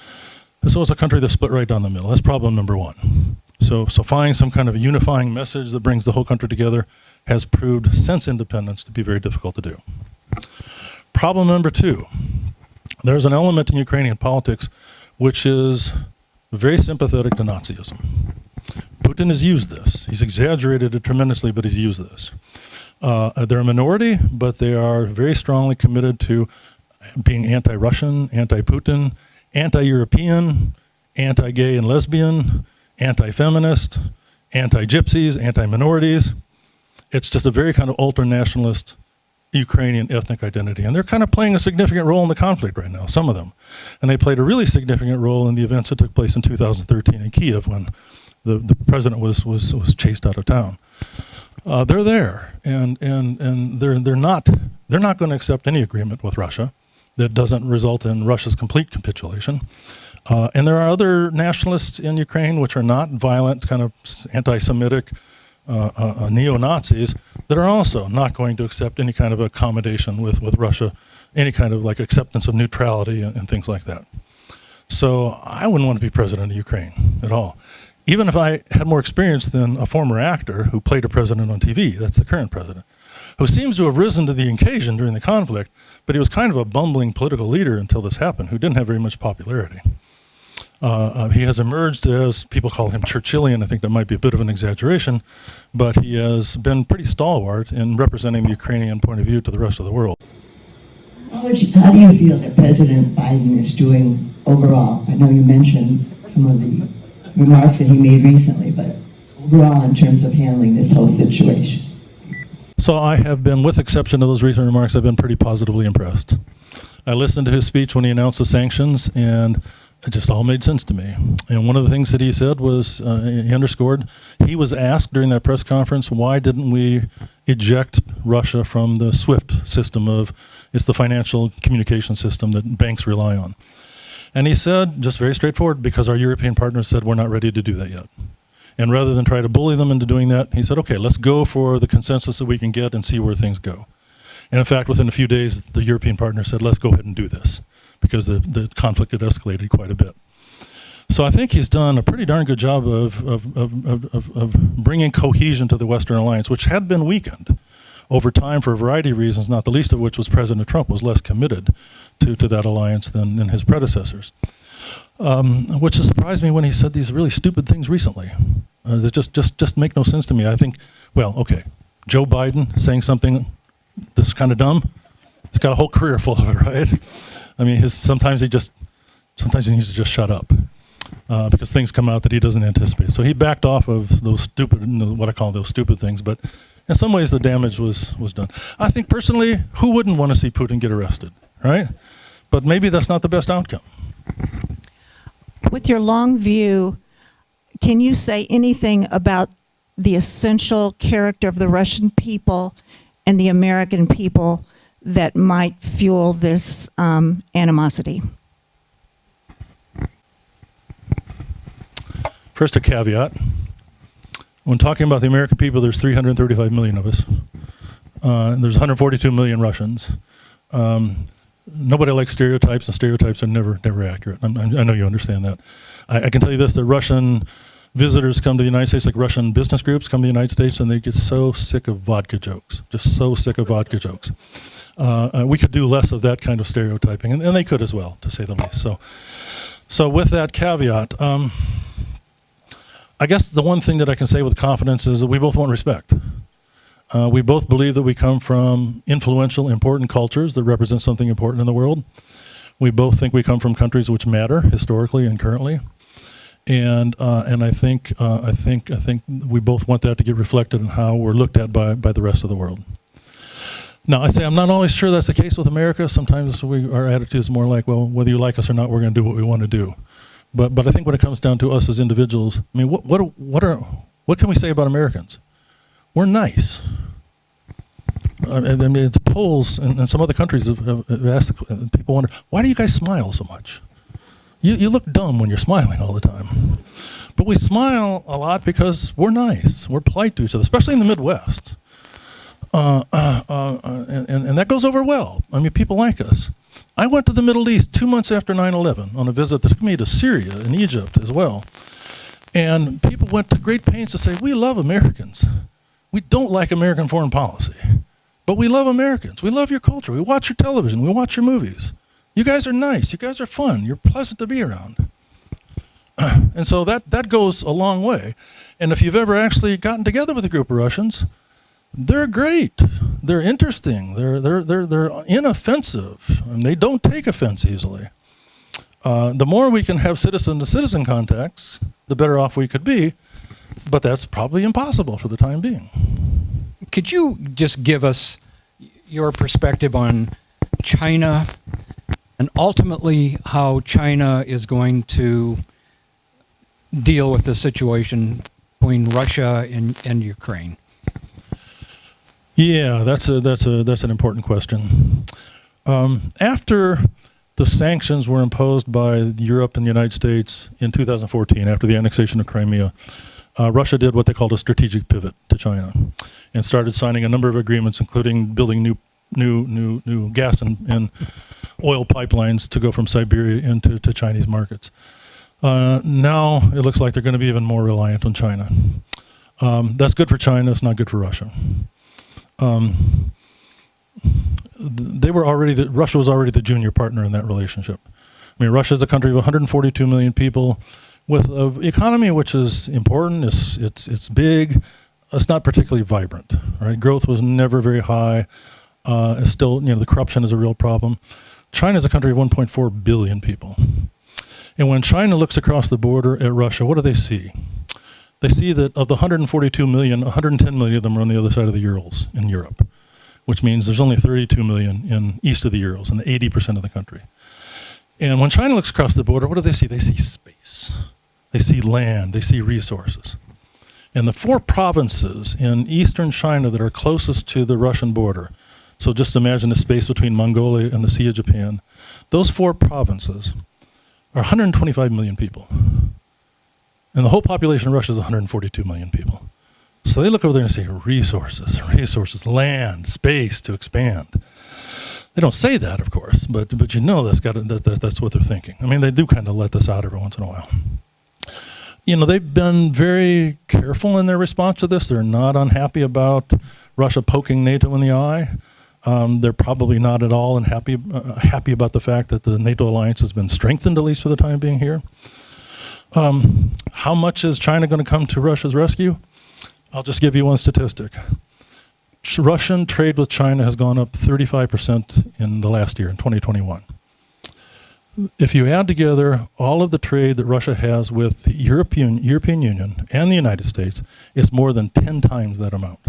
And so it's a country that's split right down the middle. That's problem number one. So finding some kind of unifying message that brings the whole country together has proved, since independence, to be very difficult to do. Problem number two, there's an element in Ukrainian politics which is very sympathetic to Nazism. Putin has used this. He's exaggerated it tremendously, but he's used this. They're a minority, but they are very strongly committed to being anti-Russian, anti-Putin, anti-European, anti-gay and lesbian, anti-feminist, anti-gypsies, anti-minorities. It's just a very kind of ultra-nationalist Ukrainian ethnic identity. And they're kind of playing a significant role in the conflict right now, some of them. And they played a really significant role in the events that took place in 2013 in Kiev when the president was chased out of town. They're there, and they're not going to accept any agreement with Russia that doesn't result in Russia's complete capitulation. And there are other nationalists in Ukraine which are not violent, kind of anti-Semitic neo-Nazis that are also not going to accept any kind of accommodation with Russia, any kind of like acceptance of neutrality and things like that. So I wouldn't want to be president of Ukraine at all. Even if I had more experience than a former actor who played a president on TV, that's the current president, who seems to have risen to the occasion during the conflict, but he was kind of a bumbling political leader until this happened, who didn't have very much popularity. He has emerged as, people call him Churchillian, I think that might be a bit of an exaggeration, but he has been pretty stalwart in representing the Ukrainian point of view to the rest of the world. How do you feel that President Biden is doing overall? I know you mentioned some of the remarks that he made recently, but overall in terms of handling this whole situation. So I have been, with exception of those recent remarks, I've been pretty positively impressed. I listened to his speech when he announced the sanctions, and it just all made sense to me. And one of the things that he said was, he underscored, he was asked during that press conference, why didn't we eject Russia from the SWIFT system it's the financial communication system that banks rely on. And he said, just very straightforward, because our European partners said we're not ready to do that yet. And rather than try to bully them into doing that, he said, okay, let's go for the consensus that we can get and see where things go. And in fact, within a few days, the European partners said, let's go ahead and do this, because the conflict had escalated quite a bit. So I think he's done a pretty darn good job of bringing cohesion to the Western alliance, which had been weakened over time for a variety of reasons, not the least of which was President Trump was less committed to that alliance than his predecessors. Which has surprised me when he said these really stupid things recently that just make no sense to me. I think, well, okay, Joe Biden saying something that's kind of dumb, he's got a whole career full of it, right? I mean, sometimes he needs to just shut up. because things come out that he doesn't anticipate. So he backed off of those stupid, what I call those stupid things, but in some ways the damage was done. I think personally, who wouldn't want to see Putin get arrested, right? But maybe that's not the best outcome. With your long view, can you say anything about the essential character of the Russian people and the American people that might fuel this animosity? First, a caveat. When talking about the American people, there's 335 million of us. There's 142 million Russians. Nobody likes stereotypes, and stereotypes are never accurate. I know you understand that. I can tell you this, that Russian visitors come to the United States, like Russian business groups come to the United States, and they get so sick of vodka jokes, just so sick of vodka jokes. We could do less of that kind of stereotyping, and they could as well, to say the least. So with that caveat, I guess the one thing that I can say with confidence is that we both want respect. We both believe that we come from influential, important cultures that represent something important in the world. We both think we come from countries which matter historically and currently, and I think we both want that to get reflected in how we're looked at by the rest of the world. Now, I say I'm not always sure that's the case with America. Sometimes our attitude is more like, well, whether you like us or not, we're going to do what we want to do. But I think when it comes down to us as individuals, I mean, what can we say about Americans? We're nice. I mean, it's polls and some other countries have asked, people wonder, why do you guys smile so much? You look dumb when you're smiling all the time. But we smile a lot because we're nice. We're polite to each other, especially in the Midwest. And that goes over well. I mean, people like us. I went to the Middle East 2 months after 9/11 on a visit that took me to Syria and Egypt as well. And people went to great pains to say, we love Americans. We don't like American foreign policy, but we love Americans. We love your culture. We watch your television. We watch your movies. You guys are nice. You guys are fun. You're pleasant to be around. And so that goes a long way. And if you've ever actually gotten together with a group of Russians, they're great. They're interesting. They're inoffensive, and they don't take offense easily. The more we can have citizen-to-citizen contacts, the better off we could be, but that's probably impossible for the time being. Could you just give us your perspective on China and ultimately how China is going to deal with the situation between Russia and Ukraine? Yeah, that's an important question. After the sanctions were imposed by Europe and the United States in 2014, after the annexation of Crimea, Russia did what they called a strategic pivot to China, and started signing a number of agreements, including building new gas and oil pipelines to go from Siberia into Chinese markets. Now it looks like they're going to be even more reliant on China. That's good for China. It's not good for Russia. Russia was already the junior partner in that relationship. I mean, Russia is a country of 142 million people with an economy which is important. It's big. It's not particularly vibrant. Right? Growth was never very high. It's still, the corruption is a real problem. China is a country of 1.4 billion people. And when China looks across the border at Russia, what do they see? They see that of the 142 million, 110 million of them are on the other side of the Urals in Europe, which means there's only 32 million in east of the Urals, in 80% of the country. And when China looks across the border, what do they see? They see space. They see land. They see resources. And the 4 provinces in eastern China that are closest to the Russian border, so just imagine the space between Mongolia and the Sea of Japan, those 4 provinces are 125 million people. And the whole population of Russia is 142 million people. So they look over there and say, resources, land, space to expand. They don't say that, of course, but that's what they're thinking. I mean, they do kind of let this out every once in a while. They've been very careful in their response to this. They're not unhappy about Russia poking NATO in the eye. They're probably not at all happy about the fact that the NATO alliance has been strengthened, at least for the time being here. How much is China going to come to Russia's rescue? I'll just give you one statistic. Russian trade with China has gone up 35% in the last year, in 2021. If you add together all of the trade that Russia has with the European Union and the United States, it's more than 10 times that amount.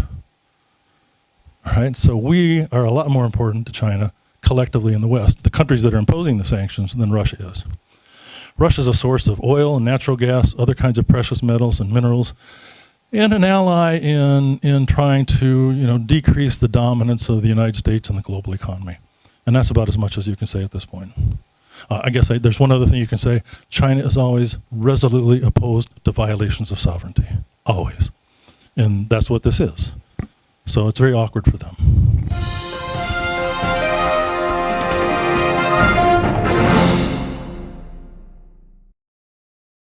All right, so we are a lot more important to China collectively in the West, the countries that are imposing the sanctions, than Russia is. Russia is a source of oil and natural gas, other kinds of precious metals and minerals, and an ally in trying to decrease the dominance of the United States in the global economy. And that's about as much as you can say at this point. I guess there's one other thing you can say. China is always resolutely opposed to violations of sovereignty. Always. And that's what this is. So it's very awkward for them.